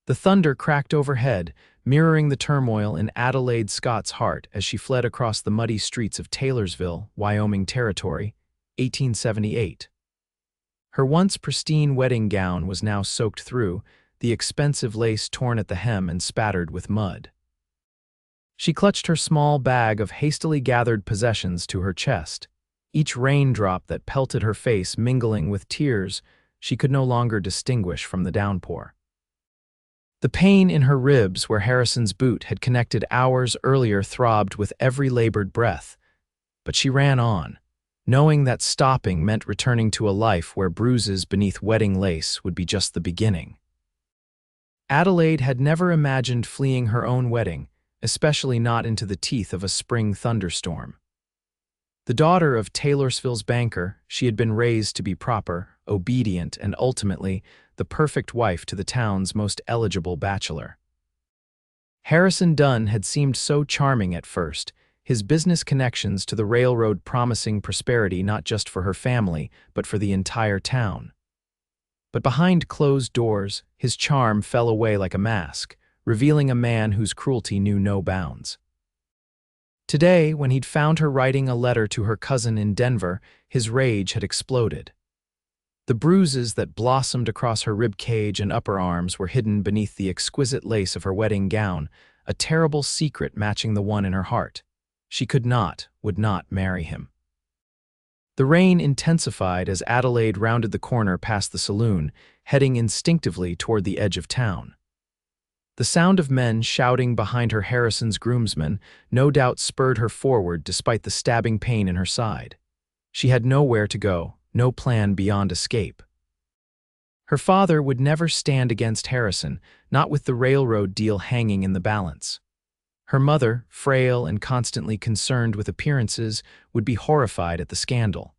The thunder cracked overhead, mirroring the turmoil in Adelaide Scott's heart as she fled across the muddy streets of Taylorsville, Wyoming Territory, 1878. Her once pristine wedding gown was now soaked through, the expensive lace torn at the hem and spattered with mud. She clutched her small bag of hastily gathered possessions to her chest, each raindrop that pelted her face mingling with tears she could no longer distinguish from the downpour. The pain in her ribs where Harrison's boot had connected hours earlier throbbed with every labored breath, but she ran on, knowing that stopping meant returning to a life where bruises beneath wedding lace would be just the beginning. Adelaide had never imagined fleeing her own wedding, especially not into the teeth of a spring thunderstorm. The daughter of Taylorsville's banker, she had been raised to be proper, obedient, and ultimately the perfect wife to the town's most eligible bachelor. Harrison Dunn had seemed so charming at first, his business connections to the railroad promising prosperity not just for her family, but for the entire town. But behind closed doors, his charm fell away like a mask, revealing a man whose cruelty knew no bounds. Today, when he'd found her writing a letter to her cousin in Denver, his rage had exploded. The bruises that blossomed across her rib cage and upper arms were hidden beneath the exquisite lace of her wedding gown, a terrible secret matching the one in her heart. She would not marry him. The rain intensified as Adelaide rounded the corner past the saloon, heading instinctively toward the edge of town. The sound of men shouting behind her Harrison's groomsmen no doubt spurred her forward despite the stabbing pain in her side. She had nowhere to go, no plan beyond escape. Her father would never stand against Harrison, not with the railroad deal hanging in the balance. Her mother, frail and constantly concerned with appearances, would be horrified at the scandal.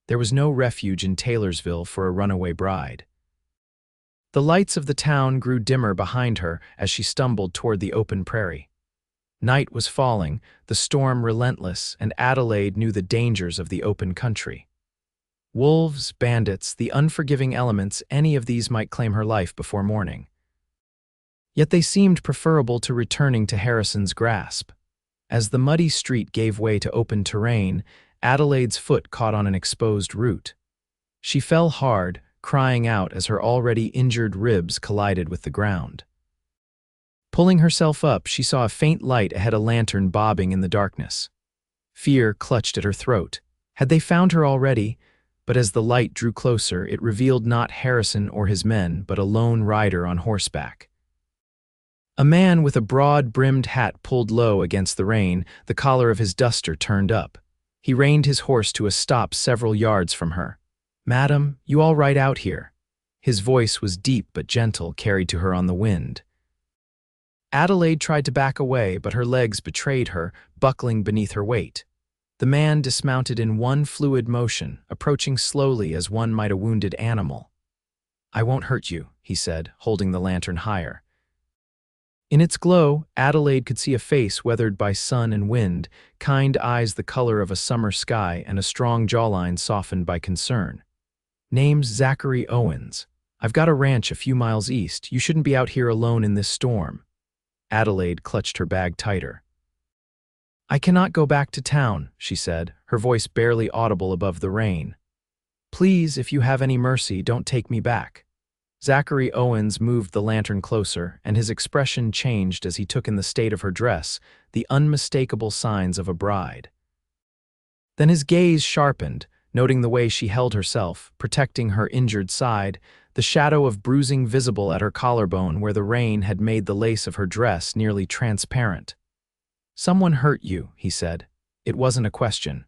There was no refuge in Taylorsville for a runaway bride. The lights of the town grew dimmer behind her as she stumbled toward the open prairie. Night was falling, the storm relentless, and Adelaide knew the dangers of the open country. Wolves, bandits, the unforgiving elements, any of these might claim her life before morning. Yet they seemed preferable to returning to Harrison's grasp. As the muddy street gave way to open terrain, Adelaide's foot caught on an exposed root. She fell hard, crying out as her already injured ribs collided with the ground. Pulling herself up, she saw a faint light ahead, a lantern bobbing in the darkness. Fear clutched at her throat. Had they found her already? But as the light drew closer, it revealed not Harrison or his men, but a lone rider on horseback. A man with a broad-brimmed hat pulled low against the rain, the collar of his duster turned up. He reined his horse to a stop several yards from her. "Madam, you all right out here?" His voice was deep but gentle, carried to her on the wind. Adelaide tried to back away, but her legs betrayed her, buckling beneath her weight. The man dismounted in one fluid motion, approaching slowly as one might a wounded animal. "I won't hurt you," he said, holding the lantern higher. In its glow, Adelaide could see a face weathered by sun and wind, kind eyes the color of a summer sky, and a strong jawline softened by concern. "Name's Zachary Owens. I've got a ranch a few miles east. You shouldn't be out here alone in this storm." Adelaide clutched her bag tighter. "I cannot go back to town," she said, her voice barely audible above the rain. "Please, if you have any mercy, don't take me back." Zachary Owens moved the lantern closer, and his expression changed as he took in the state of her dress, the unmistakable signs of a bride. Then his gaze sharpened, noting the way she held herself, protecting her injured side, the shadow of bruising visible at her collarbone where the rain had made the lace of her dress nearly transparent. "Someone hurt you," he said. It wasn't a question.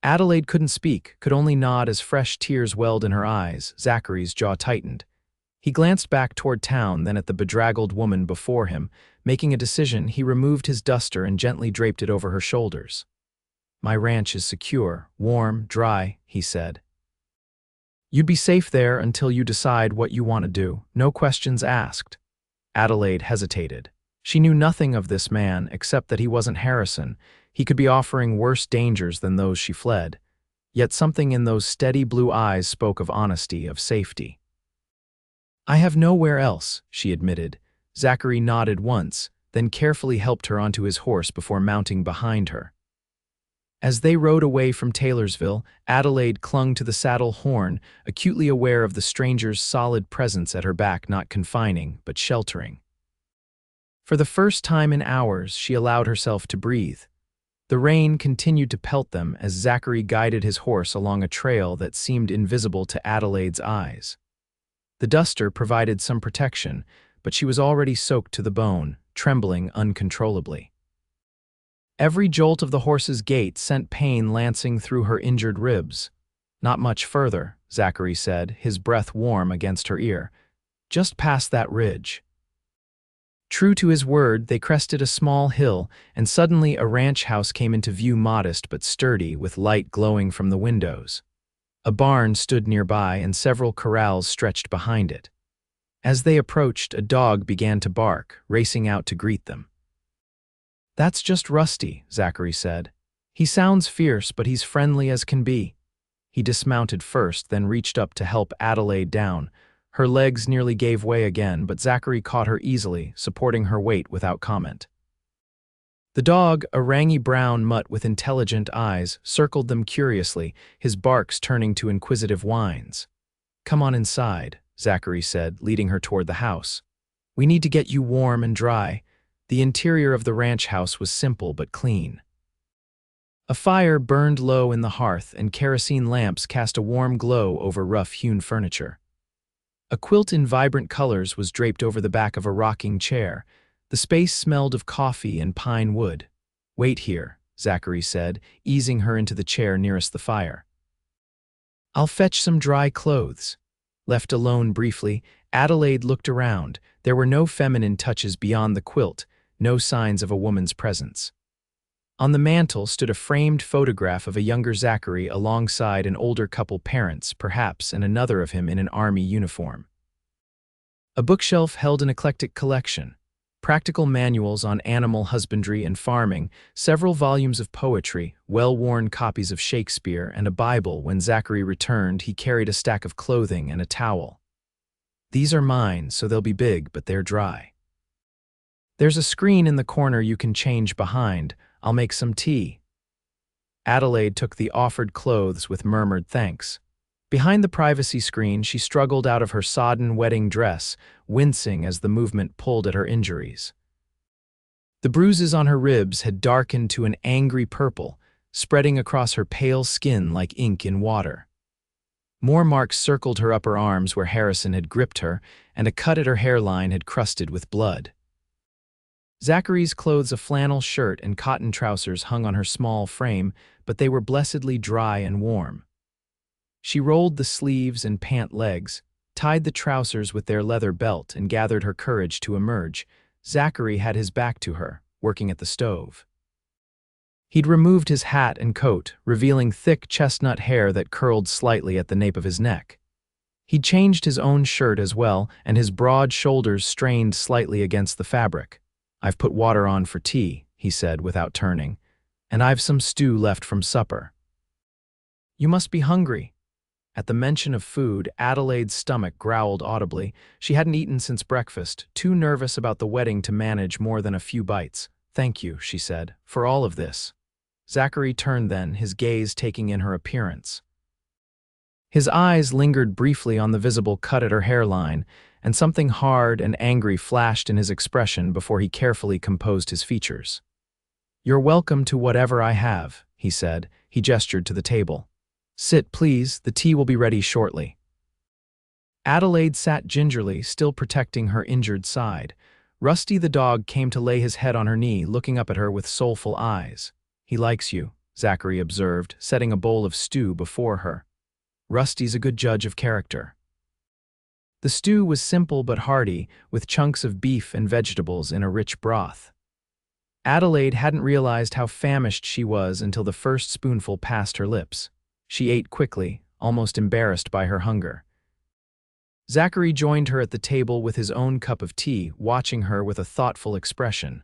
Adelaide couldn't speak, could only nod as fresh tears welled in her eyes. Zachary's jaw tightened. He glanced back toward town, then at the bedraggled woman before him. Making a decision, he removed his duster and gently draped it over her shoulders. "My ranch is secure, warm, dry," he said. "You'd be safe there until you decide what you want to do, no questions asked." Adelaide hesitated. She knew nothing of this man except that he wasn't Harrison. He could be offering worse dangers than those she fled. Yet something in those steady blue eyes spoke of honesty, of safety. I have nowhere else, she admitted. Zachary nodded once, then carefully helped her onto his horse before mounting behind her. As they rode away from Taylorsville, Adelaide clung to the saddle horn, acutely aware of the stranger's solid presence at her back, not confining, but sheltering. For the first time in hours, she allowed herself to breathe. The rain continued to pelt them as Zachary guided his horse along a trail that seemed invisible to Adelaide's eyes. The duster provided some protection, but she was already soaked to the bone, trembling uncontrollably. Every jolt of the horse's gait sent pain lancing through her injured ribs. Not much further, Zachary said, his breath warm against her ear. Just past that ridge. True to his word, they crested a small hill, and suddenly a ranch house came into view, modest but sturdy, with light glowing from the windows. A barn stood nearby, and several corrals stretched behind it. As they approached, a dog began to bark, racing out to greet them. "That's just Rusty," Zachary said. "He sounds fierce, but he's friendly as can be." He dismounted first, then reached up to help Adelaide down. Her legs nearly gave way again, but Zachary caught her easily, supporting her weight without comment. The dog, a rangy brown mutt with intelligent eyes, circled them curiously, his barks turning to inquisitive whines. "Come on inside," Zachary said, leading her toward the house. "We need to get you warm and dry." The interior of the ranch house was simple but clean. A fire burned low in the hearth, and kerosene lamps cast a warm glow over rough-hewn furniture. A quilt in vibrant colors was draped over the back of a rocking chair. The space smelled of coffee and pine wood. "Wait here," Zachary said, easing her into the chair nearest the fire. "I'll fetch some dry clothes." Left alone briefly, Adelaide looked around. There were no feminine touches beyond the quilt, no signs of a woman's presence. On the mantel stood a framed photograph of a younger Zachary alongside an older couple, parents, perhaps, and another of him in an army uniform. A bookshelf held an eclectic collection: practical manuals on animal husbandry and farming, several volumes of poetry, well-worn copies of Shakespeare, and a Bible. When Zachary returned, he carried a stack of clothing and a towel. "These are mine, so they'll be big, but they're dry. There's a screen in the corner you can change behind. I'll make some tea." Adelaide took the offered clothes with murmured thanks. Behind the privacy screen, she struggled out of her sodden wedding dress, wincing as the movement pulled at her injuries. The bruises on her ribs had darkened to an angry purple, spreading across her pale skin like ink in water. More marks circled her upper arms where Harrison had gripped her, and a cut at her hairline had crusted with blood. Zachary's clothes, a flannel shirt and cotton trousers, hung on her small frame, but they were blessedly dry and warm. She rolled the sleeves and pant legs, tied the trousers with their leather belt, and gathered her courage to emerge. Zachary had his back to her, working at the stove. He'd removed his hat and coat, revealing thick chestnut hair that curled slightly at the nape of his neck. He'd changed his own shirt as well, and his broad shoulders strained slightly against the fabric. "I've put water on for tea," he said without turning, "and I've some stew left from supper." "You must be hungry." At the mention of food, Adelaide's stomach growled audibly. She hadn't eaten since breakfast, too nervous about the wedding to manage more than a few bites. "Thank you," she said, "for all of this." Zachary turned then, his gaze taking in her appearance. His eyes lingered briefly on the visible cut at her hairline, and something hard and angry flashed in his expression before he carefully composed his features. "You're welcome to whatever I have," he said. He gestured to the table. "Sit, please, the tea will be ready shortly." Adelaide sat gingerly, still protecting her injured side. Rusty the dog came to lay his head on her knee, looking up at her with soulful eyes. "He likes you," Zachary observed, setting a bowl of stew before her. "Rusty's a good judge of character." The stew was simple but hearty, with chunks of beef and vegetables in a rich broth. Adelaide hadn't realized how famished she was until the first spoonful passed her lips. She ate quickly, almost embarrassed by her hunger. Zachary joined her at the table with his own cup of tea, watching her with a thoughtful expression.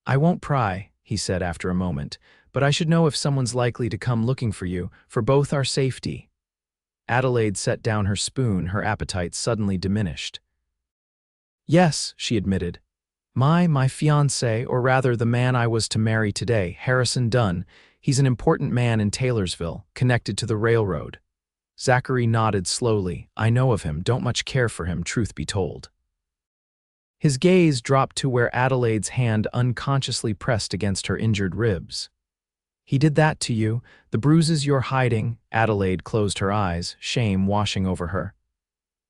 "I won't pry," he said after a moment, "but I should know if someone's likely to come looking for you, for both our safety." Adelaide set down her spoon, her appetite suddenly diminished. Yes, she admitted. My fiancé, or rather the man I was to marry today, Harrison Dunn, he's an important man in Taylorsville, connected to the railroad. Zachary nodded slowly. I know of him, don't much care for him, truth be told. His gaze dropped to where Adelaide's hand unconsciously pressed against her injured ribs. He did that to you, the bruises you're hiding. Adelaide closed her eyes, shame washing over her.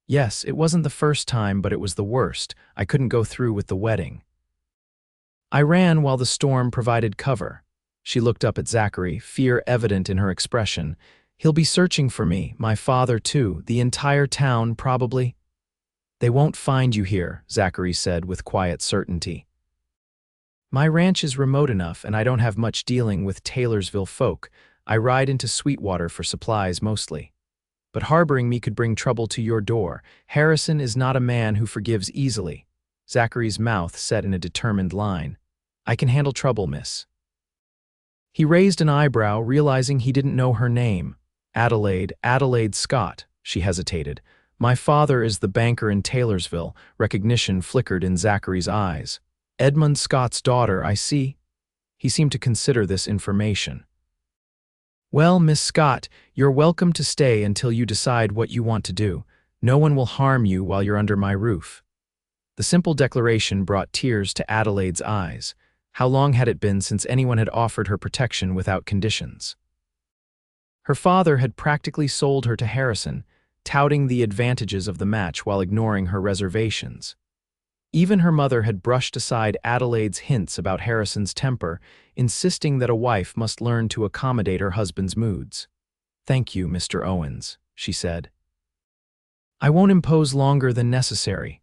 Yes, it wasn't the first time, but it was the worst. I couldn't go through with the wedding. I ran while the storm provided cover. She looked up at Zachary, fear evident in her expression. He'll be searching for me, my father too, the entire town probably. They won't find you here, Zachary said with quiet certainty. My ranch is remote enough and I don't have much dealing with Taylorsville folk. I ride into Sweetwater for supplies mostly. But harboring me could bring trouble to your door. Harrison is not a man who forgives easily. Zachary's mouth set in a determined line. I can handle trouble, miss. He raised an eyebrow, realizing he didn't know her name. Adelaide Scott, she hesitated. My father is the banker in Taylorsville. Recognition flickered in Zachary's eyes. Edmund Scott's daughter, I see. He seemed to consider this information. Well, Miss Scott, you're welcome to stay until you decide what you want to do. No one will harm you while you're under my roof. The simple declaration brought tears to Adelaide's eyes. How long had it been since anyone had offered her protection without conditions? Her father had practically sold her to Harrison, touting the advantages of the match while ignoring her reservations. Even her mother had brushed aside Adelaide's hints about Harrison's temper, insisting that a wife must learn to accommodate her husband's moods. Thank you, Mr. Owens, she said. I won't impose longer than necessary.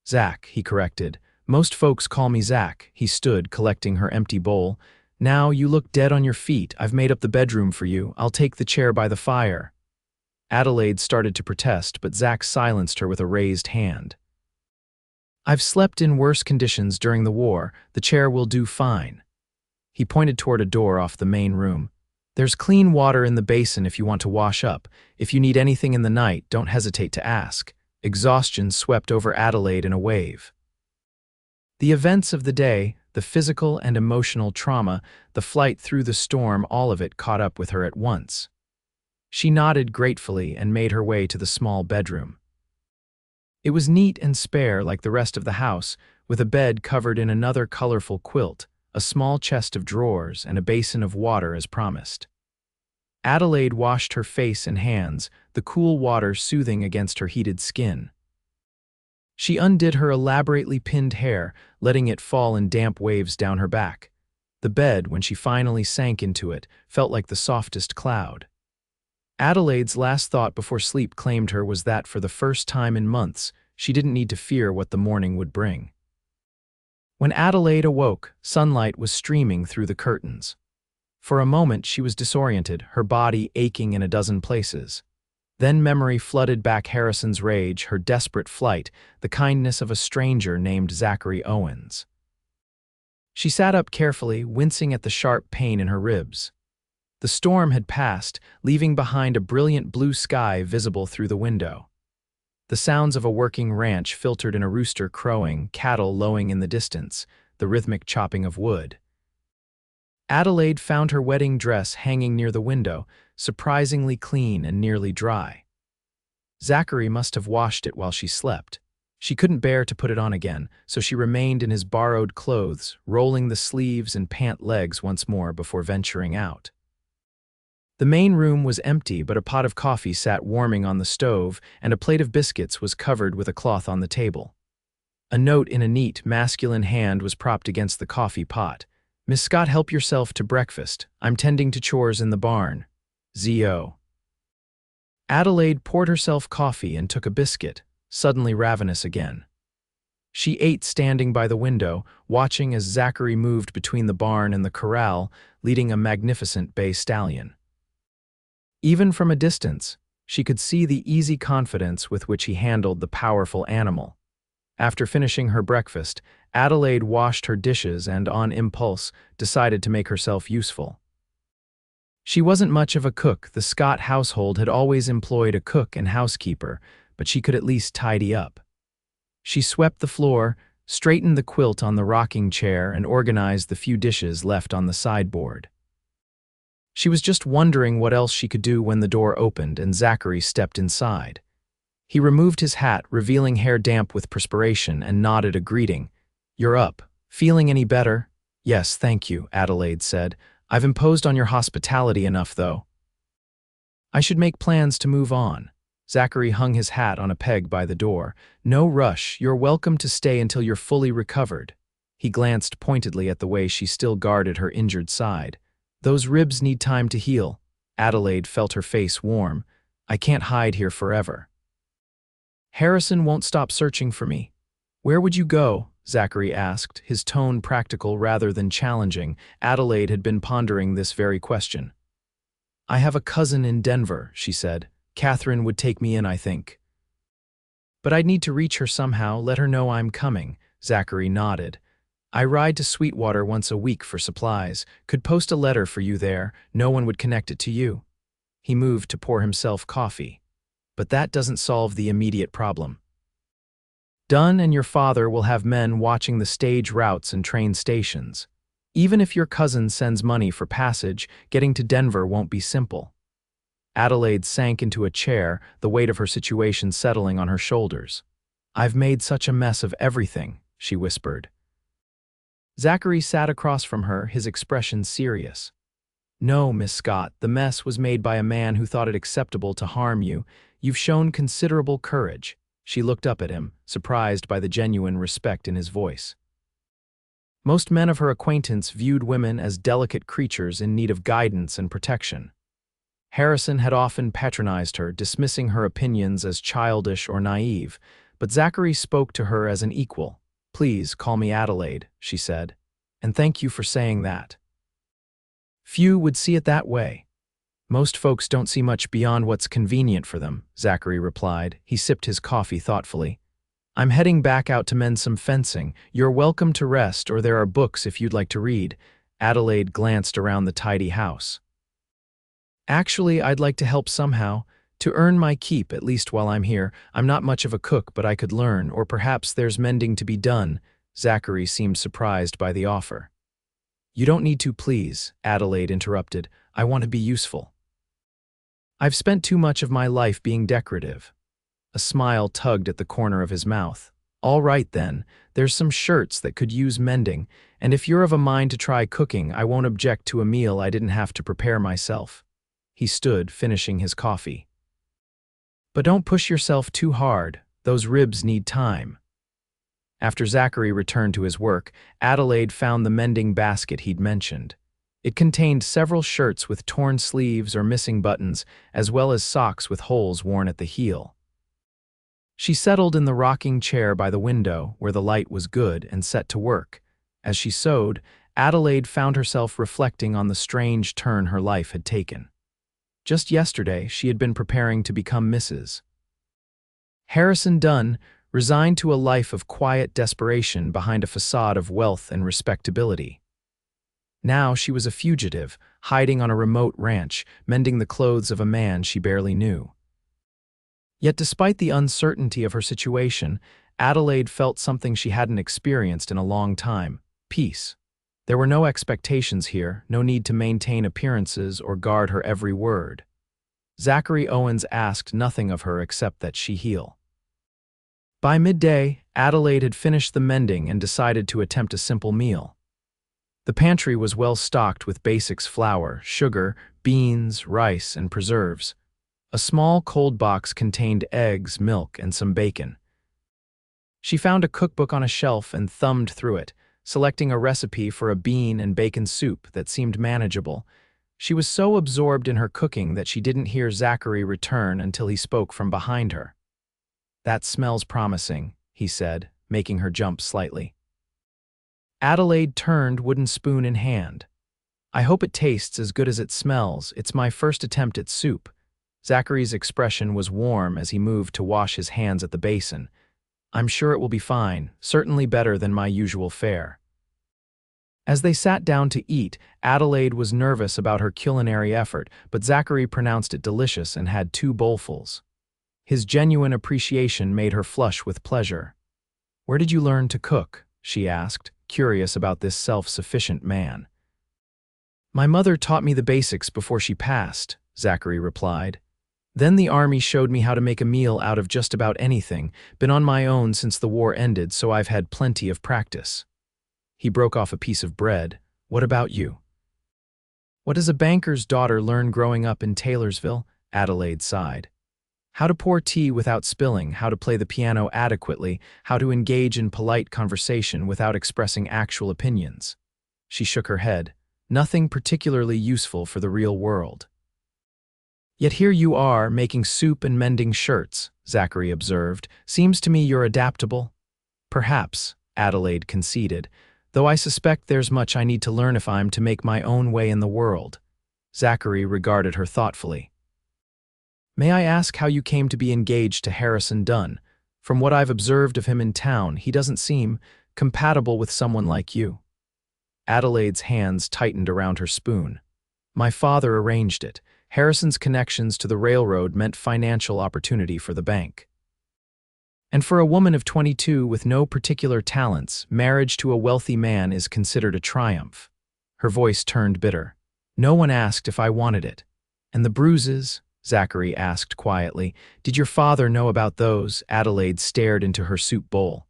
Zach, he corrected. Most folks call me Zach. He stood, collecting her empty bowl. Now you look dead on your feet. I've made up the bedroom for you. I'll take the chair by the fire. Adelaide started to protest, but Zach silenced her with a raised hand. I've slept in worse conditions during the war. The chair will do fine. He pointed toward a door off the main room. There's clean water in the basin if you want to wash up. If you need anything in the night, don't hesitate to ask. Exhaustion swept over Adelaide in a wave. The events of the day, the physical and emotional trauma, the flight through the storm, all of it caught up with her at once. She nodded gratefully and made her way to the small bedroom. It was neat and spare like the rest of the house, with a bed covered in another colorful quilt, a small chest of drawers, and a basin of water as promised. Adelaide washed her face and hands, the cool water soothing against her heated skin. She undid her elaborately pinned hair, letting it fall in damp waves down her back. The bed, when she finally sank into it, felt like the softest cloud. Adelaide's last thought before sleep claimed her was that for the first time in months, she didn't need to fear what the morning would bring. When Adelaide awoke, sunlight was streaming through the curtains. For a moment she was disoriented, her body aching in a dozen places. Then memory flooded back Harrison's rage, her desperate flight, the kindness of a stranger named Zachary Owens. She sat up carefully, wincing at the sharp pain in her ribs. The storm had passed, leaving behind a brilliant blue sky visible through the window. The sounds of a working ranch filtered in a rooster crowing, cattle lowing in the distance, the rhythmic chopping of wood. Adelaide found her wedding dress hanging near the window, surprisingly clean and nearly dry. Zachary must have washed it while she slept. She couldn't bear to put it on again, so she remained in his borrowed clothes, rolling the sleeves and pant legs once more before venturing out. The main room was empty, but a pot of coffee sat warming on the stove, and a plate of biscuits was covered with a cloth on the table. A note in a neat, masculine hand was propped against the coffee pot. Miss Scott, help yourself to breakfast. I'm tending to chores in the barn. Z.O. Adelaide poured herself coffee and took a biscuit, suddenly ravenous again. She ate standing by the window, watching as Zachary moved between the barn and the corral, leading a magnificent bay stallion. Even from a distance, she could see the easy confidence with which he handled the powerful animal. After finishing her breakfast, Adelaide washed her dishes and, on impulse, decided to make herself useful. She wasn't much of a cook. The Scott household had always employed a cook and housekeeper, but she could at least tidy up. She swept the floor, straightened the quilt on the rocking chair, and organized the few dishes left on the sideboard. She was just wondering what else she could do when the door opened and Zachary stepped inside. He removed his hat, revealing hair damp with perspiration, and nodded a greeting. "You're up. Feeling any better?" "Yes, thank you," Adelaide said. "I've imposed on your hospitality enough, though. I should make plans to move on." Zachary hung his hat on a peg by the door. "No rush. You're welcome to stay until you're fully recovered." He glanced pointedly at the way she still guarded her injured side. "Those ribs need time to heal." Adelaide felt her face warm. "I can't hide here forever. Harrison won't stop searching for me." "Where would you go?" Zachary asked, his tone practical rather than challenging. Adelaide had been pondering this very question. "I have a cousin in Denver," she said. "Catherine would take me in, I think." "But I'd need to reach her somehow. Let her know I'm coming." Zachary nodded. "I ride to Sweetwater once a week for supplies. Could post a letter for you there. No one would connect it to you." He moved to pour himself coffee. "But that doesn't solve the immediate problem. Dunn and your father will have men watching the stage routes and train stations. Even if your cousin sends money for passage, getting to Denver won't be simple." Adelaide sank into a chair, the weight of her situation settling on her shoulders. "I've made such a mess of everything," she whispered. Zachary sat across from her, his expression serious. "No, Miss Scott, the mess was made by a man who thought it acceptable to harm you. You've shown considerable courage." She looked up at him, surprised by the genuine respect in his voice. Most men of her acquaintance viewed women as delicate creatures in need of guidance and protection. Harrison had often patronized her, dismissing her opinions as childish or naive, but Zachary spoke to her as an equal. "Please call me Adelaide," she said, "and thank you for saying that." "Few would see it that way. Most folks don't see much beyond what's convenient for them," Zachary replied. He sipped his coffee thoughtfully. "I'm heading back out to mend some fencing. You're welcome to rest, or there are books if you'd like to read." Adelaide glanced around the tidy house. "Actually, I'd like to help somehow, to earn my keep, at least while I'm here. I'm not much of a cook, but I could learn, or perhaps there's mending to be done." Zachary seemed surprised by the offer. "You don't need to, please," Adelaide interrupted. "I want to be useful. I've spent too much of my life being decorative." A smile tugged at the corner of his mouth. "All right then, there's some shirts that could use mending, and if you're of a mind to try cooking, I won't object to a meal I didn't have to prepare myself." He stood, finishing his coffee. "But don't push yourself too hard. Those ribs need time." After Zachary returned to his work, Adelaide found the mending basket he'd mentioned. It contained several shirts with torn sleeves or missing buttons, as well as socks with holes worn at the heel. She settled in the rocking chair by the window, where the light was good, and set to work. As she sewed, Adelaide found herself reflecting on the strange turn her life had taken. Just yesterday, she had been preparing to become Mrs. Harrison Dunn, resigned to a life of quiet desperation behind a facade of wealth and respectability. Now she was a fugitive, hiding on a remote ranch, mending the clothes of a man she barely knew. Yet despite the uncertainty of her situation, Adelaide felt something she hadn't experienced in a long time: peace. There were no expectations here, no need to maintain appearances or guard her every word. Zachary Owens asked nothing of her except that she heal. By midday, Adelaide had finished the mending and decided to attempt a simple meal. The pantry was well stocked with basics: flour, sugar, beans, rice, and preserves. A small cold box contained eggs, milk, and some bacon. She found a cookbook on a shelf and thumbed through it, selecting a recipe for a bean and bacon soup that seemed manageable. She was so absorbed in her cooking that she didn't hear Zachary return until he spoke from behind her. "That smells promising," he said, making her jump slightly. Adelaide turned, wooden spoon in hand. "I hope it tastes as good as it smells. It's my first attempt at soup." Zachary's expression was warm as he moved to wash his hands at the basin. "I'm sure it will be fine, certainly better than my usual fare." As they sat down to eat, Adelaide was nervous about her culinary effort, but Zachary pronounced it delicious and had 2 bowlfuls. His genuine appreciation made her flush with pleasure. "Where did you learn to cook?" she asked, curious about this self-sufficient man. "My mother taught me the basics before she passed," Zachary replied. "Then the army showed me how to make a meal out of just about anything. Been on my own since the war ended, so I've had plenty of practice." He broke off a piece of bread. "What about you?" "What does a banker's daughter learn growing up in Taylorsville?" Adelaide sighed. "How to pour tea without spilling, how to play the piano adequately, how to engage in polite conversation without expressing actual opinions." She shook her head. "Nothing particularly useful for the real world." "Yet here you are, making soup and mending shirts," Zachary observed. "Seems to me you're adaptable." "Perhaps," Adelaide conceded, "though I suspect there's much I need to learn if I'm to make my own way in the world." Zachary regarded her thoughtfully. "May I ask how you came to be engaged to Harrison Dunn? From what I've observed of him in town, he doesn't seem compatible with someone like you." Adelaide's hands tightened around her spoon. "My father arranged it. Harrison's connections to the railroad meant financial opportunity for the bank. And for a woman of 22 with no particular talents, marriage to a wealthy man is considered a triumph." Her voice turned bitter. "No one asked if I wanted it. And the bruises?" Zachary asked quietly. "Did your father know about those?" Adelaide stared into her soup bowl.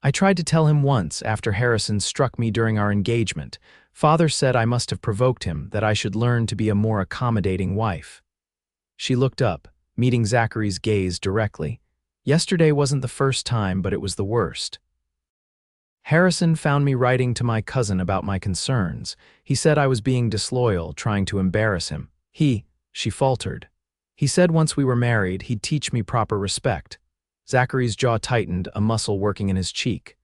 "I tried to tell him once after Harrison struck me during our engagement. Father said I must have provoked him, that I should learn to be a more accommodating wife." She looked up, meeting Zachary's gaze directly. "Yesterday wasn't the first time, but it was the worst. Harrison found me writing to my cousin about my concerns. He said I was being disloyal, trying to embarrass him. She faltered. "He said once we were married, he'd teach me proper respect." Zachary's jaw tightened, a muscle working in his cheek.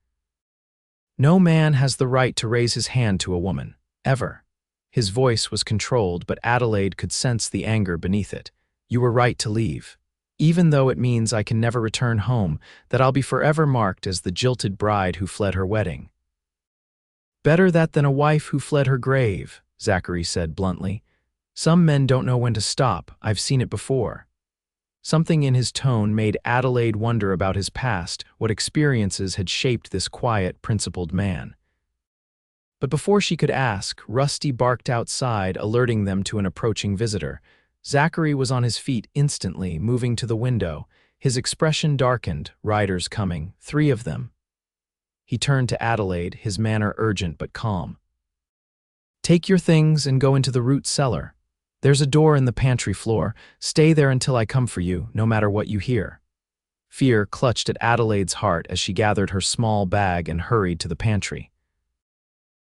"No man has the right to raise his hand to a woman, ever." His voice was controlled, but Adelaide could sense the anger beneath it. "You were right to leave. Even though it means I can never return home, that I'll be forever marked as the jilted bride who fled her wedding." "Better that than a wife who fled her grave," Zachary said bluntly. "Some men don't know when to stop. I've seen it before." Something in his tone made Adelaide wonder about his past, what experiences had shaped this quiet, principled man. But before she could ask, Rusty barked outside, alerting them to an approaching visitor. Zachary was on his feet instantly, moving to the window. His expression darkened. "Riders coming, 3 of them." He turned to Adelaide, his manner urgent but calm. "Take your things and go into the root cellar. There's a door in the pantry floor. Stay there until I come for you, no matter what you hear." Fear clutched at Adelaide's heart as she gathered her small bag and hurried to the pantry.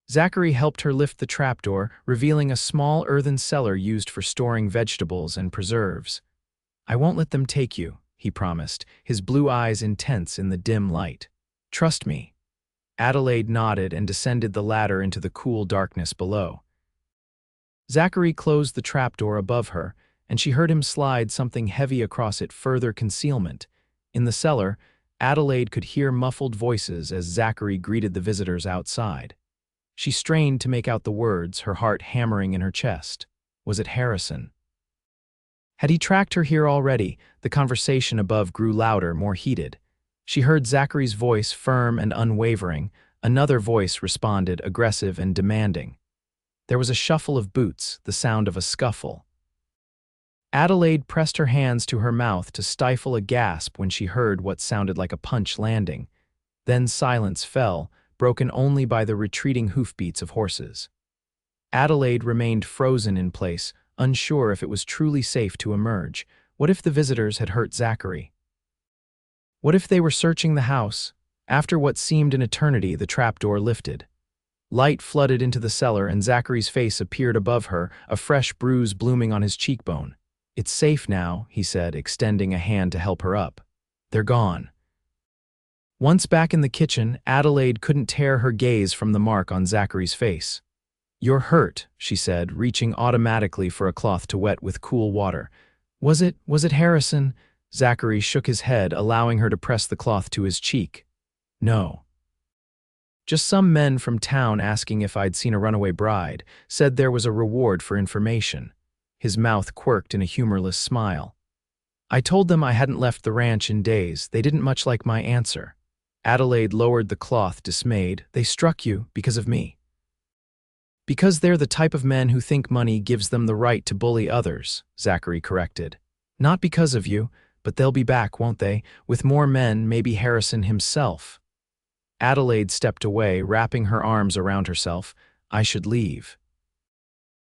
Zachary helped her lift the trapdoor, revealing a small earthen cellar used for storing vegetables and preserves. "I won't let them take you," he promised, his blue eyes intense in the dim light. "Trust me." Adelaide nodded and descended the ladder into the cool darkness below. Zachary closed the trapdoor above her, and she heard him slide something heavy across it, further concealment. In the cellar, Adelaide could hear muffled voices as Zachary greeted the visitors outside. She strained to make out the words, her heart hammering in her chest. Was it Harrison? Had he tracked her here already? The conversation above grew louder, more heated. She heard Zachary's voice, firm and unwavering. Another voice responded, aggressive and demanding. There was a shuffle of boots, the sound of a scuffle. Adelaide pressed her hands to her mouth to stifle a gasp when she heard what sounded like a punch landing. Then silence fell, broken only by the retreating hoofbeats of horses. Adelaide remained frozen in place, unsure if it was truly safe to emerge. What if the visitors had hurt Zachary? What if they were searching the house? After what seemed an eternity, the trapdoor lifted. Light flooded into the cellar, and Zachary's face appeared above her, a fresh bruise blooming on his cheekbone. "It's safe now," he said, extending a hand to help her up. "They're gone." Once back in the kitchen, Adelaide couldn't tear her gaze from the mark on Zachary's face. "You're hurt," she said, reaching automatically for a cloth to wet with cool water. Was it Harrison?" Zachary shook his head, allowing her to press the cloth to his cheek. "No." Just some men from town asking if I'd seen a runaway bride, said there was a reward for information. His mouth quirked in a humorless smile. I told them I hadn't left the ranch in days. They didn't much like my answer. Adelaide lowered the cloth, dismayed. They struck you because of me. Because they're the type of men who think money gives them the right to bully others, Zachary corrected. Not because of you, but they'll be back, won't they, with more men, maybe Harrison himself. Adelaide stepped away, wrapping her arms around herself. I should leave.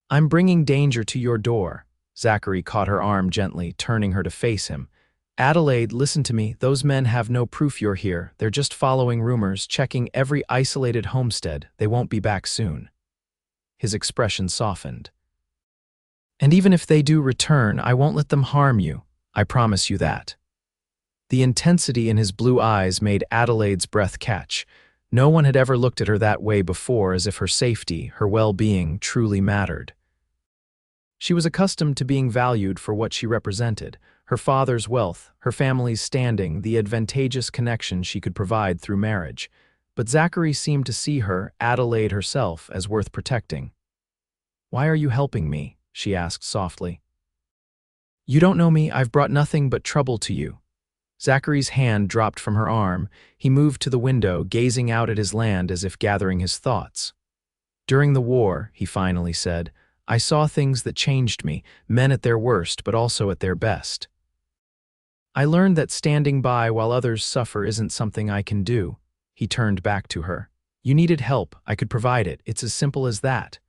I'm bringing danger to your door. Zachary caught her arm gently, turning her to face him. Adelaide, listen to me. Those men have no proof you're here. They're just following rumors, checking every isolated homestead. They won't be back soon. His expression softened. And even if they do return, I won't let them harm you. I promise you that. The intensity in his blue eyes made Adelaide's breath catch. No one had ever looked at her that way before, as if her safety, her well-being, truly mattered. She was accustomed to being valued for what she represented, her father's wealth, her family's standing, the advantageous connection she could provide through marriage. But Zachary seemed to see her, Adelaide herself, as worth protecting. Why are you helping me? She asked softly. You don't know me. I've brought nothing but trouble to you. Zachary's hand dropped from her arm. He moved to the window, gazing out at his land as if gathering his thoughts. During the war, he finally said, I saw things that changed me, men at their worst, but also at their best. I learned that standing by while others suffer isn't something I can do. He turned back to her. You needed help. I could provide it. It's as simple as that.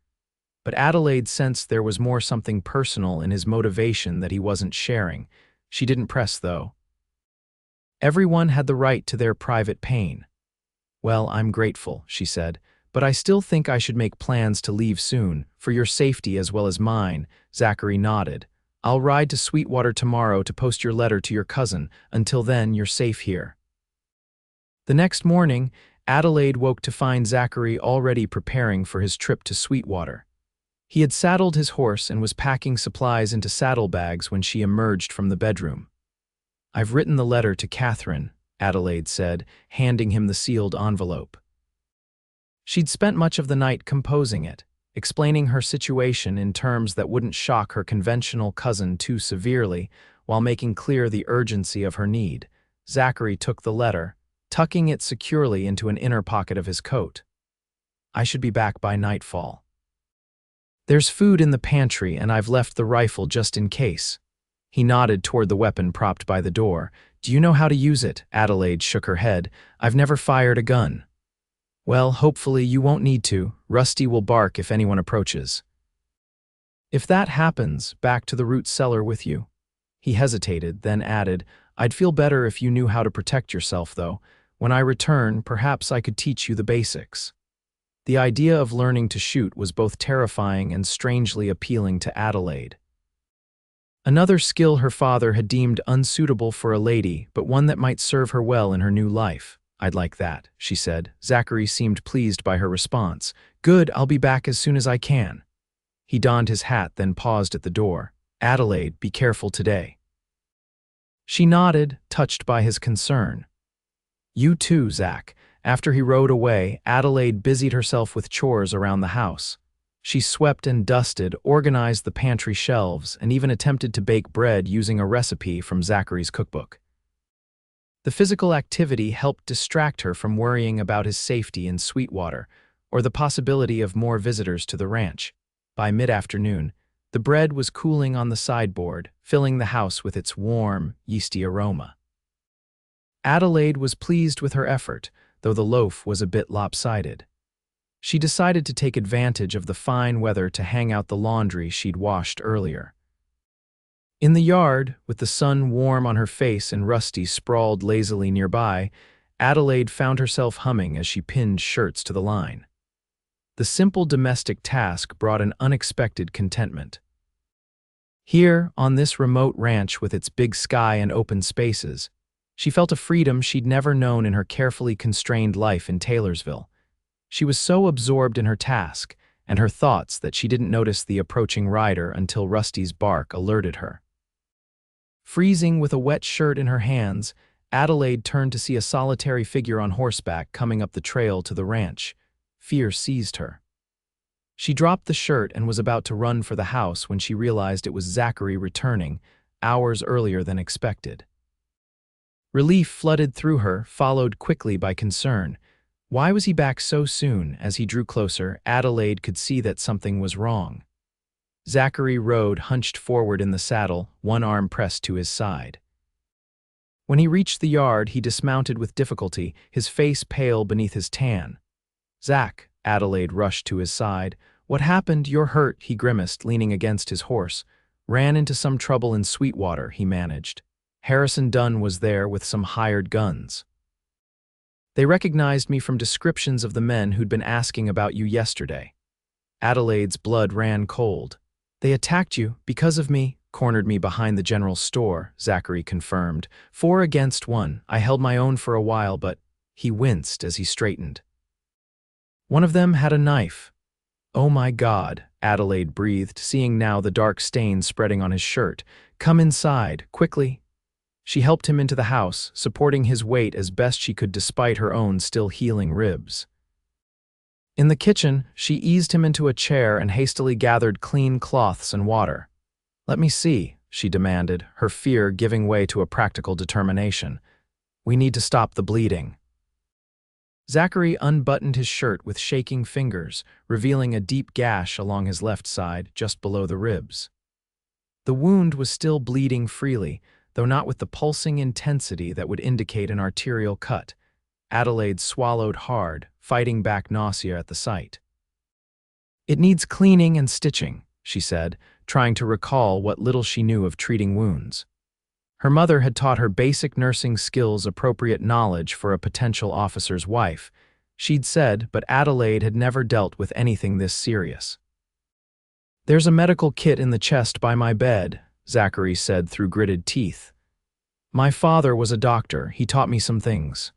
But Adelaide sensed there was something personal in his motivation that he wasn't sharing. She didn't press, though. Everyone had the right to their private pain. Well, I'm grateful, she said, but I still think I should make plans to leave soon, for your safety as well as mine. Zachary nodded. I'll ride to Sweetwater tomorrow to post your letter to your cousin. Until then, you're safe here. The next morning, Adelaide woke to find Zachary already preparing for his trip to Sweetwater. He had saddled his horse and was packing supplies into saddlebags when she emerged from the bedroom. I've written the letter to Catherine, Adelaide said, handing him the sealed envelope. She'd spent much of the night composing it, explaining her situation in terms that wouldn't shock her conventional cousin too severely, while making clear the urgency of her need. Zachary took the letter, tucking it securely into an inner pocket of his coat. I should be back by nightfall. There's food in the pantry, and I've left the rifle just in case. He nodded toward the weapon propped by the door. Do you know how to use it? Adelaide shook her head. I've never fired a gun. Well, hopefully you won't need to. Rusty will bark if anyone approaches. If that happens, back to the root cellar with you. He hesitated, then added, I'd feel better if you knew how to protect yourself, though. When I return, perhaps I could teach you the basics. The idea of learning to shoot was both terrifying and strangely appealing to Adelaide. Another skill her father had deemed unsuitable for a lady, but one that might serve her well in her new life. I'd like that, she said. Zachary seemed pleased by her response. Good, I'll be back as soon as I can. He donned his hat, then paused at the door. Adelaide, be careful today. She nodded, touched by his concern. You too, Zach. After he rode away, Adelaide busied herself with chores around the house. She swept and dusted, organized the pantry shelves, and even attempted to bake bread using a recipe from Zachary's cookbook. The physical activity helped distract her from worrying about his safety in Sweetwater, or the possibility of more visitors to the ranch. By mid-afternoon, the bread was cooling on the sideboard, filling the house with its warm, yeasty aroma. Adelaide was pleased with her effort, though the loaf was a bit lopsided. She decided to take advantage of the fine weather to hang out the laundry she'd washed earlier. In the yard, with the sun warm on her face and Rusty sprawled lazily nearby, Adelaide found herself humming as she pinned shirts to the line. The simple domestic task brought an unexpected contentment. Here, on this remote ranch with its big sky and open spaces, she felt a freedom she'd never known in her carefully constrained life in Taylorsville. She was so absorbed in her task and her thoughts that she didn't notice the approaching rider until Rusty's bark alerted her. Freezing with a wet shirt in her hands, Adelaide turned to see a solitary figure on horseback coming up the trail to the ranch. Fear seized her. She dropped the shirt and was about to run for the house when she realized it was Zachary returning, hours earlier than expected. Relief flooded through her, followed quickly by concern. Why was he back so soon? As he drew closer, Adelaide could see that something was wrong. Zachary rode hunched forward in the saddle, one arm pressed to his side. When he reached the yard, he dismounted with difficulty, his face pale beneath his tan. "Zach," Adelaide rushed to his side. "What happened? You're hurt," he grimaced, leaning against his horse. "Ran into some trouble in Sweetwater," he managed. "Harrison Dunn was there with some hired guns. They recognized me from descriptions of the men who'd been asking about you yesterday." Adelaide's blood ran cold. "They attacked you, because of me, cornered me behind the general store," Zachary confirmed. 4 against 1. I held my own for a while, but—" He winced as he straightened. "One of them had a knife." "Oh my God," Adelaide breathed, seeing now the dark stains spreading on his shirt. "Come inside, quickly." She helped him into the house, supporting his weight as best she could despite her own still healing ribs. In the kitchen, she eased him into a chair and hastily gathered clean cloths and water. "Let me see," she demanded, her fear giving way to a practical determination. "We need to stop the bleeding." Zachary unbuttoned his shirt with shaking fingers, revealing a deep gash along his left side, just below the ribs. The wound was still bleeding freely, though not with the pulsing intensity that would indicate an arterial cut. Adelaide swallowed hard, fighting back nausea at the sight. "It needs cleaning and stitching," she said, trying to recall what little she knew of treating wounds. Her mother had taught her basic nursing skills, appropriate knowledge for a potential officer's wife, she'd said, but Adelaide had never dealt with anything this serious. "There's a medical kit in the chest by my bed," Zachary said through gritted teeth. "My father was a doctor, he taught me some things."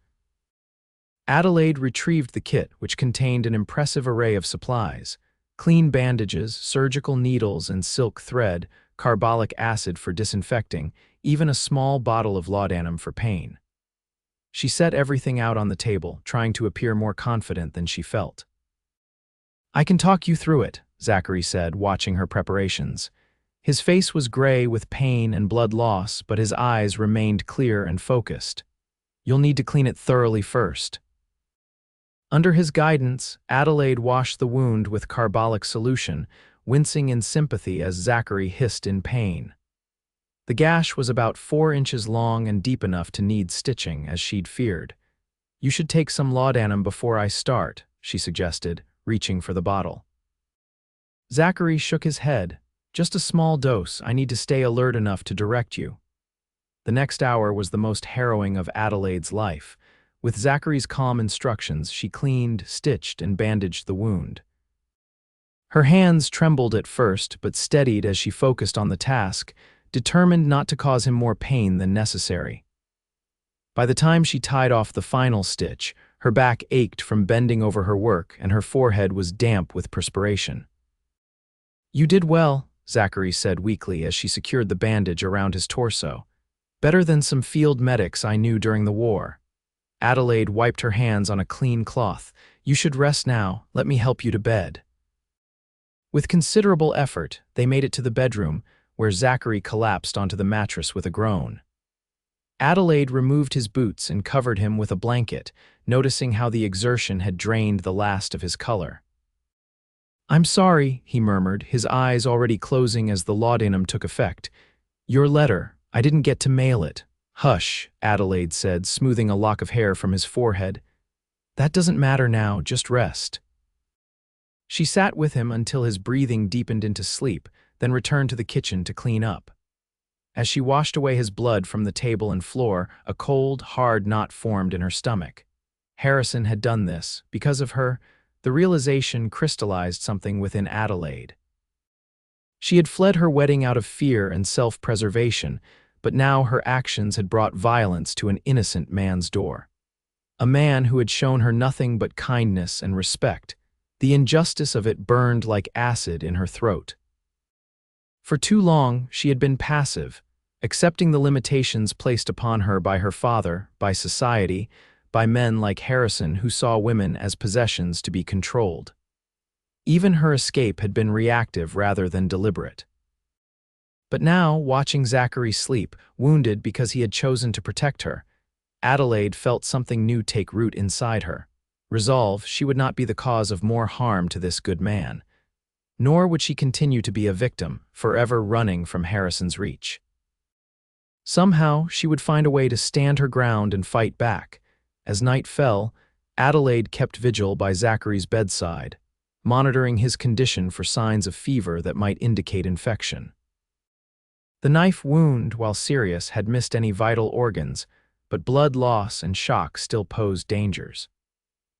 Adelaide retrieved the kit, which contained an impressive array of supplies: clean bandages, surgical needles and silk thread, carbolic acid for disinfecting, even a small bottle of laudanum for pain. She set everything out on the table, trying to appear more confident than she felt. "I can talk you through it," Zachary said, watching her preparations. His face was gray with pain and blood loss, but his eyes remained clear and focused. "You'll need to clean it thoroughly first." Under his guidance, Adelaide washed the wound with carbolic solution, wincing in sympathy as Zachary hissed in pain. The gash was about 4 inches long and deep enough to need stitching, as she'd feared. "You should take some laudanum before I start," she suggested, reaching for the bottle. Zachary shook his head. "Just a small dose. I need to stay alert enough to direct you." The next hour was the most harrowing of Adelaide's life. With Zachary's calm instructions, she cleaned, stitched, and bandaged the wound. Her hands trembled at first, but steadied as she focused on the task, determined not to cause him more pain than necessary. By the time she tied off the final stitch, her back ached from bending over her work and her forehead was damp with perspiration. "You did well," Zachary said weakly as she secured the bandage around his torso. "Better than some field medics I knew during the war." Adelaide wiped her hands on a clean cloth. "You should rest now. Let me help you to bed." With considerable effort, they made it to the bedroom, where Zachary collapsed onto the mattress with a groan. Adelaide removed his boots and covered him with a blanket, noticing how the exertion had drained the last of his color. "I'm sorry," he murmured, his eyes already closing as the laudanum took effect. "Your letter. I didn't get to mail it." "Hush," Adelaide said, smoothing a lock of hair from his forehead. "That doesn't matter now, just rest." She sat with him until his breathing deepened into sleep, then returned to the kitchen to clean up. As she washed away his blood from the table and floor, a cold, hard knot formed in her stomach. Harrison had done this. Because of her, the realization crystallized something within Adelaide. She had fled her wedding out of fear and self-preservation, but now her actions had brought violence to an innocent man's door. A man who had shown her nothing but kindness and respect. The injustice of it burned like acid in her throat. For too long, she had been passive, accepting the limitations placed upon her by her father, by society, by men like Harrison who saw women as possessions to be controlled. Even her escape had been reactive rather than deliberate. But now, watching Zachary sleep, wounded because he had chosen to protect her, Adelaide felt something new take root inside her. Resolve she would not be the cause of more harm to this good man. Nor would she continue to be a victim, forever running from Harrison's reach. Somehow, she would find a way to stand her ground and fight back. As night fell, Adelaide kept vigil by Zachary's bedside, monitoring his condition for signs of fever that might indicate infection. The knife wound, while serious, had missed any vital organs, but blood loss and shock still posed dangers.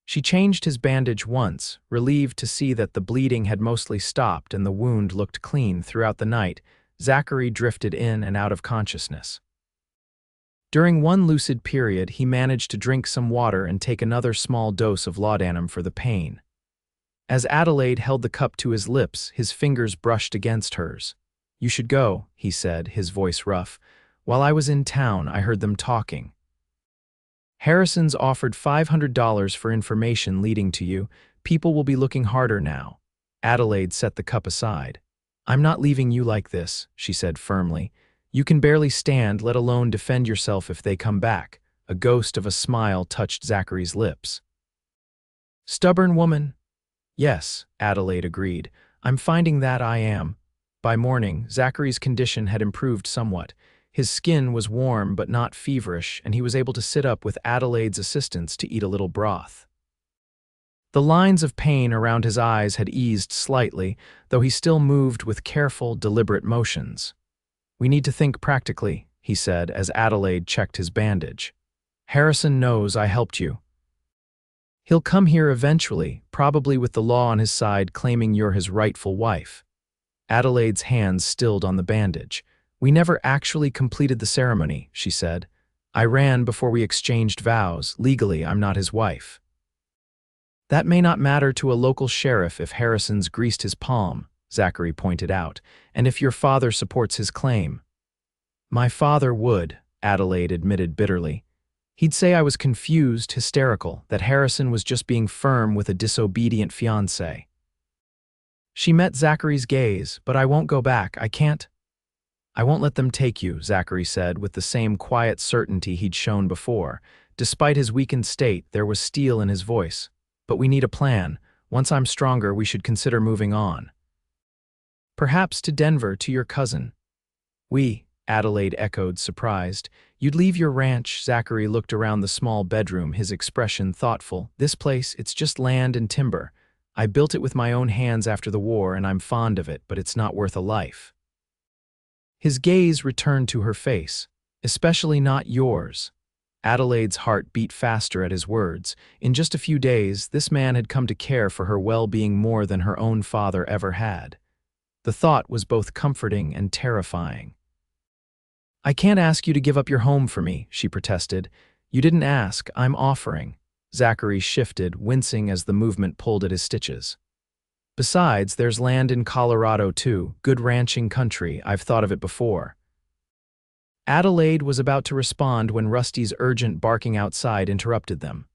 She changed his bandage once, relieved to see that the bleeding had mostly stopped and the wound looked clean. Throughout the night, Zachary drifted in and out of consciousness. During one lucid period, he managed to drink some water and take another small dose of laudanum for the pain. As Adelaide held the cup to his lips, his fingers brushed against hers. "You should go," he said, his voice rough. "While I was in town, I heard them talking. Harrison's offered $500 for information leading to you. People will be looking harder now." Adelaide set the cup aside. "I'm not leaving you like this," she said firmly. "You can barely stand, let alone defend yourself if they come back." A ghost of a smile touched Zachary's lips. "Stubborn woman." "Yes," Adelaide agreed. "I'm finding that I am." By morning, Zachary's condition had improved somewhat. His skin was warm but not feverish, and he was able to sit up with Adelaide's assistance to eat a little broth. The lines of pain around his eyes had eased slightly, though he still moved with careful, deliberate motions. "We need to think practically," he said as Adelaide checked his bandage. "Harrison knows I helped you. He'll come here eventually, probably with the law on his side claiming you're his rightful wife." Adelaide's hands stilled on the bandage. "We never actually completed the ceremony," she said. "I ran before we exchanged vows. Legally, I'm not his wife." "That may not matter to a local sheriff if Harrison's greased his palm," Zachary pointed out, "and if your father supports his claim." "My father would," Adelaide admitted bitterly. "He'd say I was confused, hysterical, that Harrison was just being firm with a disobedient fiancé." She met Zachary's gaze. "But I won't go back. I can't." "I won't let them take you," Zachary said with the same quiet certainty he'd shown before. Despite his weakened state, there was steel in his voice. "But we need a plan. Once I'm stronger, we should consider moving on. Perhaps to Denver, to your cousin." "We," Adelaide echoed, surprised. "You'd leave your ranch?" Zachary looked around the small bedroom, his expression thoughtful. "This place, it's just land and timber. I built it with my own hands after the war, and I'm fond of it, but it's not worth a life." His gaze returned to her face. "Especially not yours." Adelaide's heart beat faster at his words. In just a few days, this man had come to care for her well-being more than her own father ever had. The thought was both comforting and terrifying. "I can't ask you to give up your home for me," she protested. "You didn't ask, I'm offering." Zachary shifted, wincing as the movement pulled at his stitches. "Besides, there's land in Colorado too, good ranching country, I've thought of it before." Adelaide was about to respond when Rusty's urgent barking outside interrupted them.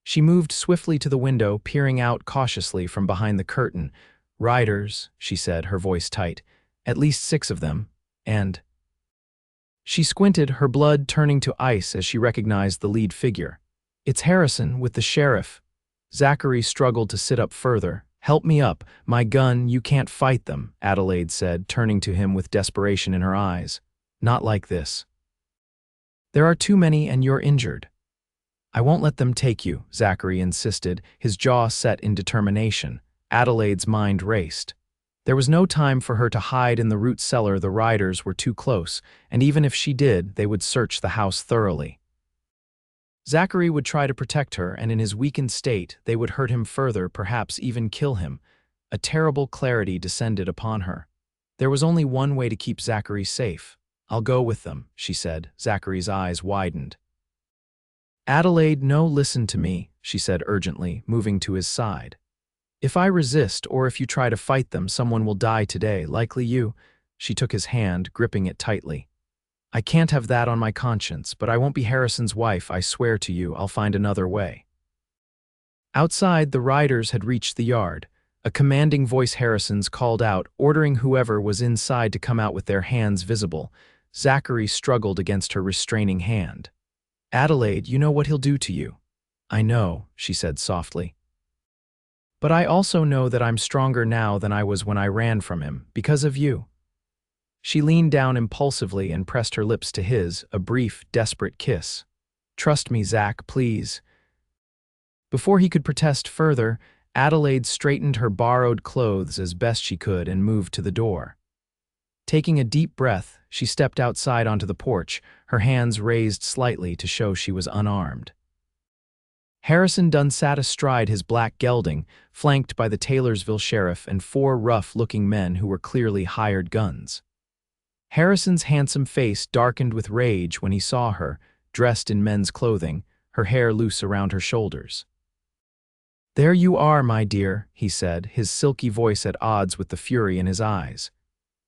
She moved swiftly to the window, peering out cautiously from behind the curtain. "Riders," she said, her voice tight. "At least 6 of them. And—" She squinted, her blood turning to ice as she recognized the lead figure. "It's Harrison, with the sheriff." Zachary struggled to sit up further. "Help me up. My gun, you can't fight them," Adelaide said, turning to him with desperation in her eyes. "Not like this. There are too many and you're injured." "I won't let them take you," Zachary insisted, his jaw set in determination. Adelaide's mind raced. There was no time for her to hide in the root cellar. The riders were too close, and even if she did, they would search the house thoroughly. Zachary would try to protect her, and in his weakened state, they would hurt him further, perhaps even kill him. A terrible clarity descended upon her. There was only one way to keep Zachary safe. "I'll go with them," she said. Zachary's eyes widened. "Adelaide, no, listen to me," she said urgently, moving to his side. "If I resist, or if you try to fight them, someone will die today, likely you." She took his hand, gripping it tightly. I can't have that on my conscience, but I won't be Harrison's wife, I swear to you. I'll find another way. Outside, the riders had reached the yard. A commanding voice Harrison's called out, ordering whoever was inside to come out with their hands visible. Zachary struggled against her restraining hand. Adelaide, you know what he'll do to you. I know, she said softly. But I also know that I'm stronger now than I was when I ran from him, because of you. She leaned down impulsively and pressed her lips to his, a brief, desperate kiss. Trust me, Zach, please. Before he could protest further, Adelaide straightened her borrowed clothes as best she could and moved to the door. Taking a deep breath, she stepped outside onto the porch, her hands raised slightly to show she was unarmed. Harrison Dunn sat astride his black gelding, flanked by the Taylorsville sheriff and 4 rough-looking men who were clearly hired guns. Harrison's handsome face darkened with rage when he saw her, dressed in men's clothing, her hair loose around her shoulders. There you are, my dear, he said, his silky voice at odds with the fury in his eyes.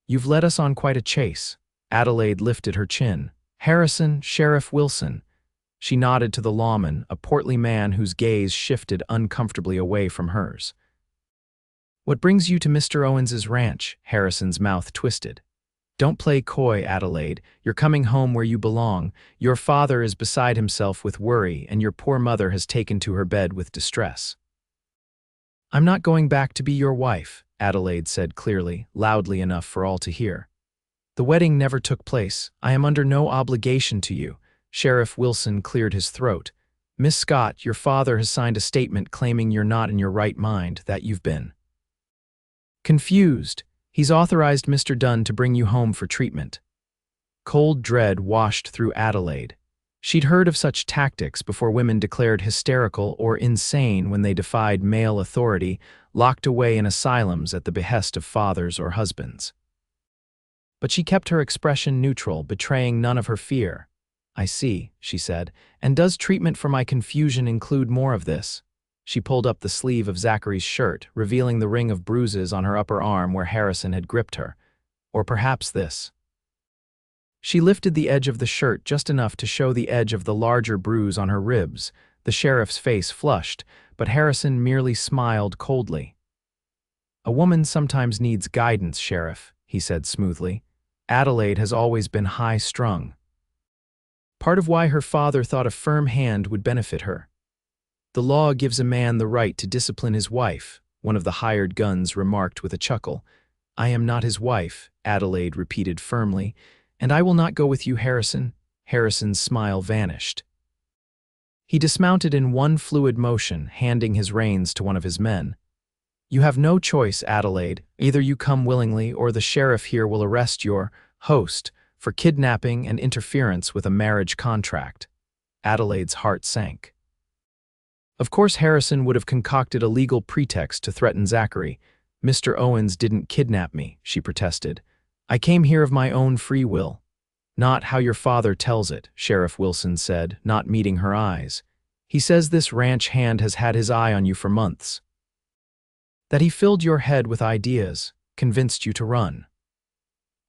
You've led us on quite a chase. Adelaide lifted her chin. Harrison, Sheriff Wilson. She nodded to the lawman, a portly man whose gaze shifted uncomfortably away from hers. What brings you to Mr. Owens's ranch? Harrison's mouth twisted. Don't play coy, Adelaide. You're coming home where you belong. Your father is beside himself with worry, and your poor mother has taken to her bed with distress. I'm not going back to be your wife, Adelaide said clearly, loudly enough for all to hear. The wedding never took place. I am under no obligation to you. Sheriff Wilson cleared his throat. Miss Scott, your father has signed a statement claiming you're not in your right mind, that you've been confused. He's authorized Mr. Dunn to bring you home for treatment. Cold dread washed through Adelaide. She'd heard of such tactics before women declared hysterical or insane when they defied male authority, locked away in asylums at the behest of fathers or husbands. But she kept her expression neutral, betraying none of her fear. I see, she said, and does treatment for my confusion include more of this? She pulled up the sleeve of Zachary's shirt, revealing the ring of bruises on her upper arm where Harrison had gripped her. Or perhaps this. She lifted the edge of the shirt just enough to show the edge of the larger bruise on her ribs. The sheriff's face flushed, but Harrison merely smiled coldly. A woman sometimes needs guidance, Sheriff, he said smoothly. Adelaide has always been high-strung. Part of why her father thought a firm hand would benefit her. The law gives a man the right to discipline his wife, one of the hired guns remarked with a chuckle. I am not his wife, Adelaide repeated firmly. And I will not go with you, Harrison. Harrison's smile vanished. He dismounted in one fluid motion, handing his reins to one of his men. You have no choice, Adelaide. Either you come willingly or the sheriff here will arrest your host for kidnapping and interference with a marriage contract. Adelaide's heart sank. Of course Harrison would have concocted a legal pretext to threaten Zachary. Mr. Owens didn't kidnap me, she protested. I came here of my own free will. Not how your father tells it, Sheriff Wilson said, not meeting her eyes. He says this ranch hand has had his eye on you for months. That he filled your head with ideas, convinced you to run.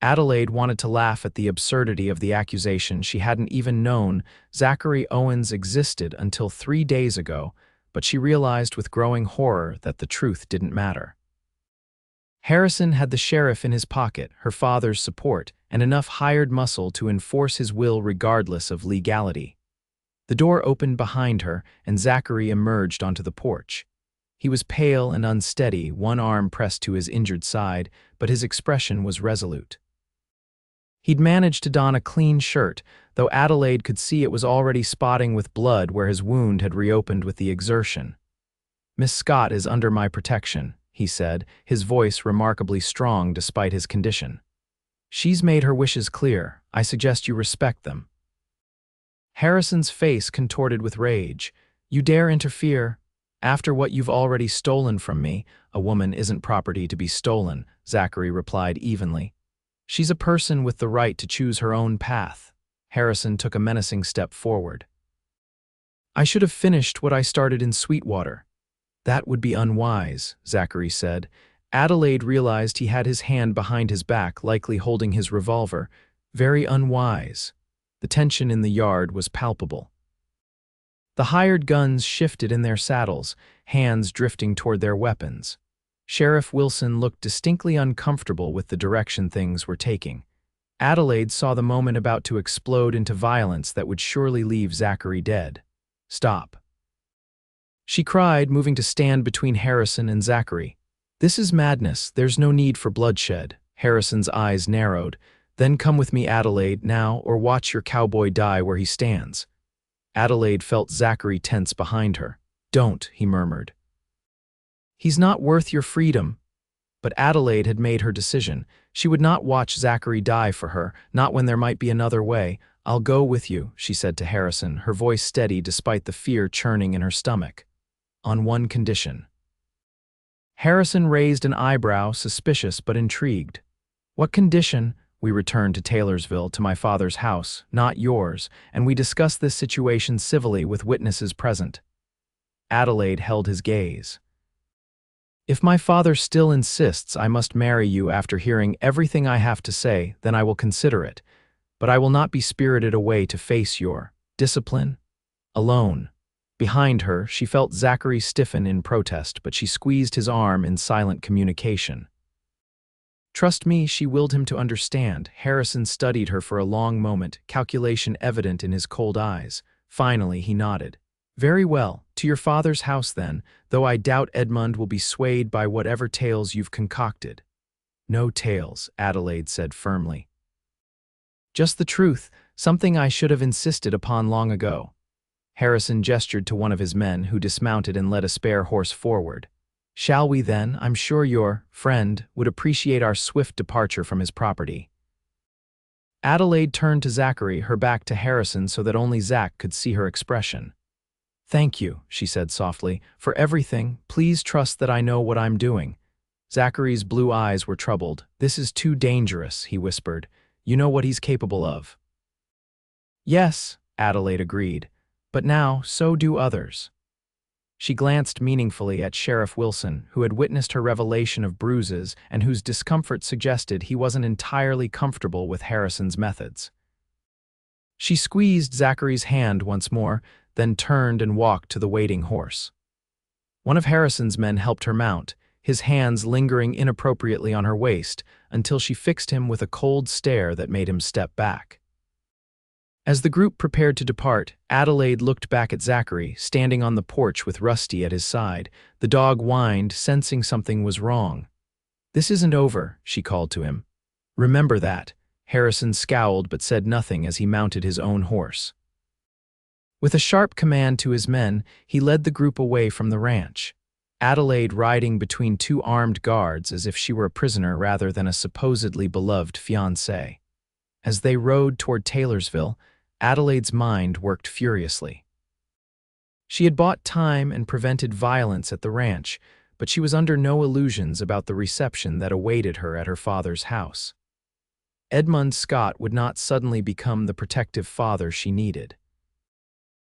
Adelaide wanted to laugh at the absurdity of the accusation. She hadn't even known Zachary Owens existed until 3 days ago, but she realized with growing horror that the truth didn't matter. Harrison had the sheriff in his pocket, her father's support, and enough hired muscle to enforce his will regardless of legality. The door opened behind her, and Zachary emerged onto the porch. He was pale and unsteady, one arm pressed to his injured side, but his expression was resolute. He'd managed to don a clean shirt, though Adelaide could see it was already spotting with blood where his wound had reopened with the exertion. Miss Scott is under my protection, he said, his voice remarkably strong despite his condition. She's made her wishes clear. I suggest you respect them. Harrison's face contorted with rage. You dare interfere? After what you've already stolen from me, a woman isn't property to be stolen, Zachary replied evenly. She's a person with the right to choose her own path. Harrison took a menacing step forward. I should have finished what I started in Sweetwater. That would be unwise, Zachary said. Adelaide realized he had his hand behind his back, likely holding his revolver. Very unwise. The tension in the yard was palpable. The hired guns shifted in their saddles, hands drifting toward their weapons. Sheriff Wilson looked distinctly uncomfortable with the direction things were taking. Adelaide saw the moment about to explode into violence that would surely leave Zachary dead. "Stop," she cried, moving to stand between Harrison and Zachary. "This is madness. There's no need for bloodshed." Harrison's eyes narrowed. "Then come with me, Adelaide, now, or watch your cowboy die where he stands." Adelaide felt Zachary tense behind her. "Don't," he murmured. "He's not worth your freedom." But Adelaide had made her decision. She would not watch Zachary die for her, not when there might be another way. "I'll go with you," she said to Harrison, her voice steady despite the fear churning in her stomach. "On one condition." Harrison raised an eyebrow, suspicious but intrigued. "What condition?" "We return to Taylorsville, to my father's house, not yours, and we discuss this situation civilly with witnesses present." Adelaide held his gaze. "If my father still insists I must marry you after hearing everything I have to say, then I will consider it, but I will not be spirited away to face your discipline alone." Behind her, she felt Zachary stiffen in protest, but she squeezed his arm in silent communication. "Trust me," she willed him to understand. Harrison studied her for a long moment, calculation evident in his cold eyes. Finally, he nodded. "Very well, to your father's house then, though I doubt Edmund will be swayed by whatever tales you've concocted." "No tales," Adelaide said firmly. "Just the truth, something I should have insisted upon long ago." Harrison gestured to one of his men, who dismounted and led a spare horse forward. "Shall we then? I'm sure your friend would appreciate our swift departure from his property." Adelaide turned to Zachary, her back to Harrison so that only Zach could see her expression. "Thank you," she said softly, "for everything. Please trust that I know what I'm doing." Zachary's blue eyes were troubled. "This is too dangerous," he whispered. "You know what he's capable of." "Yes," Adelaide agreed, "but now so do others." She glanced meaningfully at Sheriff Wilson, who had witnessed her revelation of Bruises and whose discomfort suggested he wasn't entirely comfortable with Harrison's methods. She squeezed Zachary's hand once more, then turned and walked to the waiting horse. One of Harrison's men helped her mount, his hands lingering inappropriately on her waist until she fixed him with a cold stare that made him step back. As the group prepared to depart, Adelaide looked back at Zachary, standing on the porch with Rusty at his side. The dog whined, sensing something was wrong. "This isn't over," she called to him. "Remember that." Harrison scowled but said nothing as he mounted his own horse. With a sharp command to his men, he led the group away from the ranch, Adelaide riding between two armed guards as if she were a prisoner rather than a supposedly beloved fiancé. As they rode toward Taylorsville, Adelaide's mind worked furiously. She had bought time and prevented violence at the ranch, but she was under no illusions about the reception that awaited her at her father's house. Edmund Scott would not suddenly become the protective father she needed.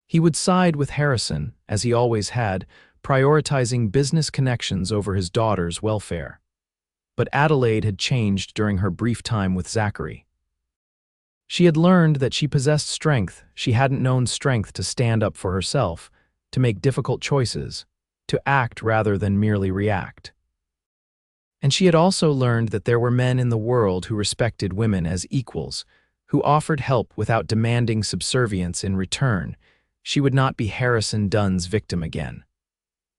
He would side with Harrison, as he always had, prioritizing business connections over his daughter's welfare. But Adelaide had changed during her brief time with Zachary. She had learned that she possessed strength she hadn't known, strength to stand up for herself, to make difficult choices, to act rather than merely react. And she had also learned that there were men in the world who respected women as equals, who offered help without demanding subservience in return. She would not be Harrison Dunn's victim again.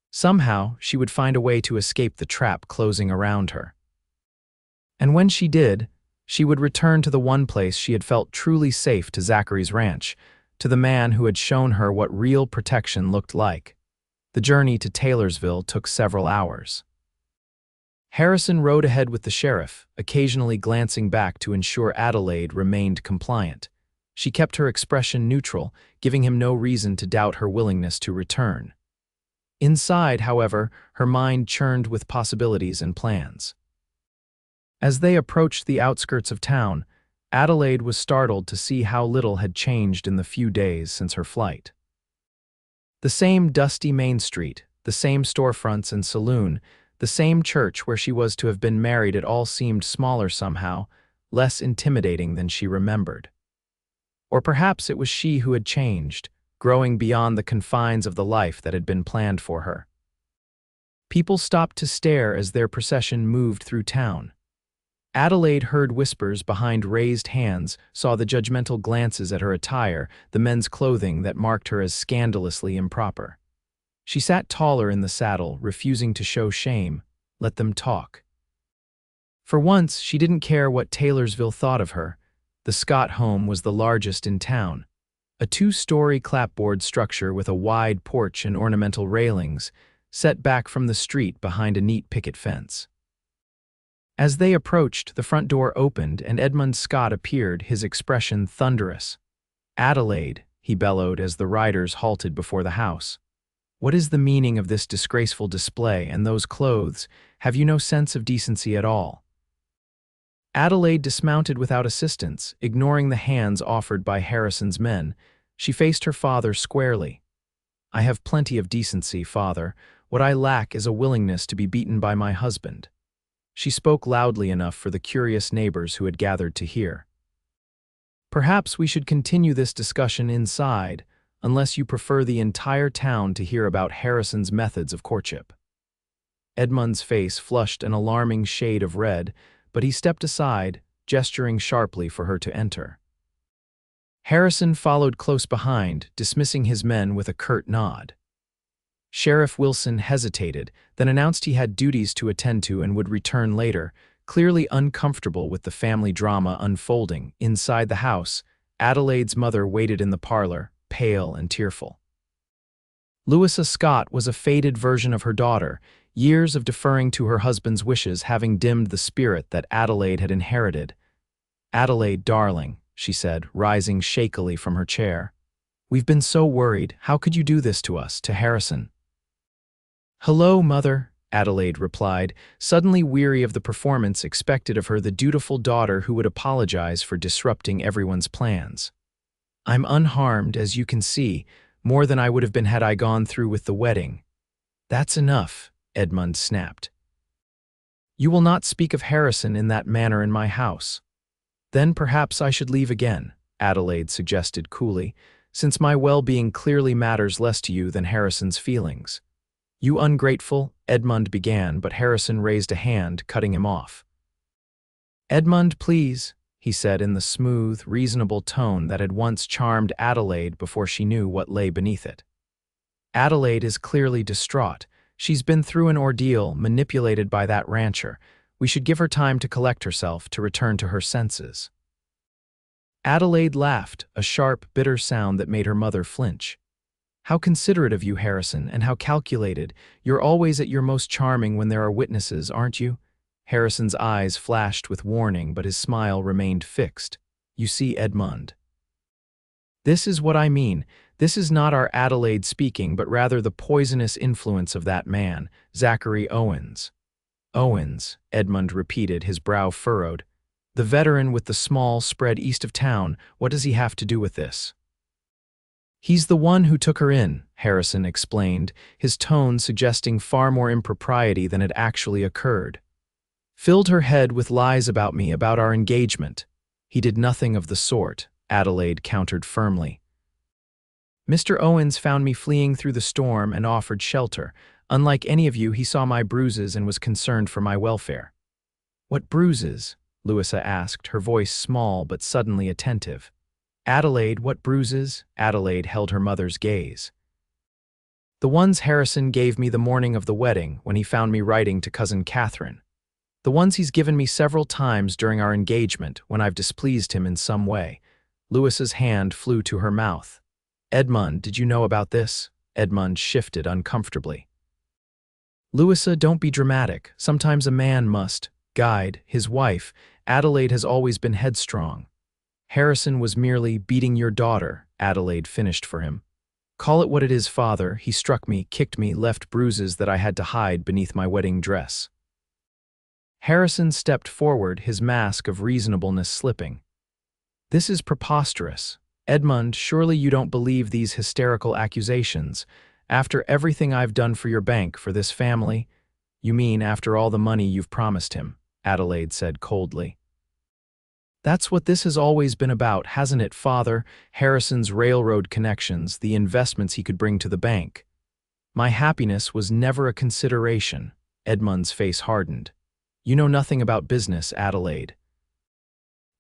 Somehow, she would find a way to escape the trap closing around her. And when she did, she would return to the one place she had felt truly safe, to Zachary's ranch, to the man who had shown her what real protection looked like. The journey to Taylorsville took several hours. Harrison rode ahead with the sheriff, occasionally glancing back to ensure Adelaide remained compliant. She kept her expression neutral, giving him no reason to doubt her willingness to return. Inside, however, her mind churned with possibilities and plans. As they approached the outskirts of town, Adelaide was startled to see how little had changed in the few days since her flight. The same dusty main street, the same storefronts and saloon, the same church where she was to have been married, it all seemed smaller somehow, less intimidating than she remembered. Or perhaps it was she who had changed, growing beyond the confines of the life that had been planned for her. People stopped to stare as their procession moved through town. Adelaide heard whispers behind raised hands, saw the judgmental glances at her attire, the men's clothing that marked her as scandalously improper. She sat taller in the saddle, refusing to show shame. Let them talk. For once, she didn't care what Taylorsville thought of her. The Scott home was the largest in town. A two-story clapboard structure with a wide porch and ornamental railings, set back from the street behind a neat picket fence. As they approached, the front door opened and Edmund Scott appeared, his expression thunderous. "Adelaide," he bellowed as the riders halted before the house. "What is the meaning of this disgraceful display and those clothes? Have you no sense of decency at all?" Adelaide dismounted without assistance, ignoring the hands offered by Harrison's men. She faced her father squarely. "I have plenty of decency, father. What I lack is a willingness to be beaten by my husband." She spoke loudly enough for the curious neighbors who had gathered to hear. "Perhaps we should continue this discussion inside, unless you prefer the entire town to hear about Harrison's methods of courtship." Edmund's face flushed an alarming shade of red, but he stepped aside, gesturing sharply for her to enter. Harrison followed close behind, dismissing his men with a curt nod. Sheriff Wilson hesitated, then announced he had duties to attend to and would return later, clearly uncomfortable with the family drama unfolding. Inside the house, Adelaide's mother waited in the parlor, pale and tearful. Louisa Scott was a faded version of her daughter, years of deferring to her husband's wishes having dimmed the spirit that Adelaide had inherited. "Adelaide, darling," she said, rising shakily from her chair. "We've been so worried. How could you do this to us, to Harrison?" "Hello, Mother," Adelaide replied, suddenly weary of the performance expected of her, the dutiful daughter who would apologize for disrupting everyone's plans. "I'm unharmed, as you can see, more than I would have been had I gone through with the wedding." "That's enough," Edmund snapped. "You will not speak of Harrison in that manner in my house." "Then perhaps I should leave again," Adelaide suggested coolly, "since my well-being clearly matters less to you than Harrison's feelings." "You ungrateful," Edmund began, but Harrison raised a hand, cutting him off. "Edmund, please," he said in the smooth, reasonable tone that had once charmed Adelaide before she knew what lay beneath it. "Adelaide is clearly distraught. She's been through an ordeal, manipulated by that rancher. We should give her time to collect herself, to return to her senses." Adelaide laughed, a sharp, bitter sound that made her mother flinch. "How considerate of you, Harrison, and how calculated. You're always at your most charming when there are witnesses, aren't you?" Harrison's eyes flashed with warning, but his smile remained fixed. "You see, Edmund. This is what I mean. This is not our Adelaide speaking, but rather the poisonous influence of that man, Zachary Owens." "Owens," Edmund repeated, his brow furrowed. "The veteran with the small spread east of town, what does he have to do with this?" "He's the one who took her in," Harrison explained, his tone suggesting far more impropriety than had actually occurred. "Filled her head with lies about me, about our engagement." "He did nothing of the sort," Adelaide countered firmly. "Mr. Owens found me fleeing through the storm and offered shelter. Unlike any of you, he saw my bruises and was concerned for my welfare." "What bruises?" Louisa asked, her voice small but suddenly attentive. "Adelaide, what bruises?" Adelaide held her mother's gaze. "The ones Harrison gave me the morning of the wedding, when he found me writing to Cousin Catherine. The ones he's given me several times during our engagement, when I've displeased him in some way." Louisa's hand flew to her mouth. "Edmund, did you know about this?" Edmund shifted uncomfortably. "Louisa, don't be dramatic. Sometimes a man must guide his wife. Adelaide has always been headstrong." "Harrison was merely beating your daughter," Adelaide finished for him. "Call it what it is, father. He struck me, kicked me, left bruises that I had to hide beneath my wedding dress." Harrison stepped forward, his mask of reasonableness slipping. "This is preposterous. Edmund, surely you don't believe these hysterical accusations. After everything I've done for your bank, for this family?" "You mean after all the money you've promised him," Adelaide said coldly. That's what this has always been about, hasn't it, Father? Harrison's railroad connections, the investments he could bring to the bank. My happiness was never a consideration. Edmund's face hardened. You know nothing about business, Adelaide.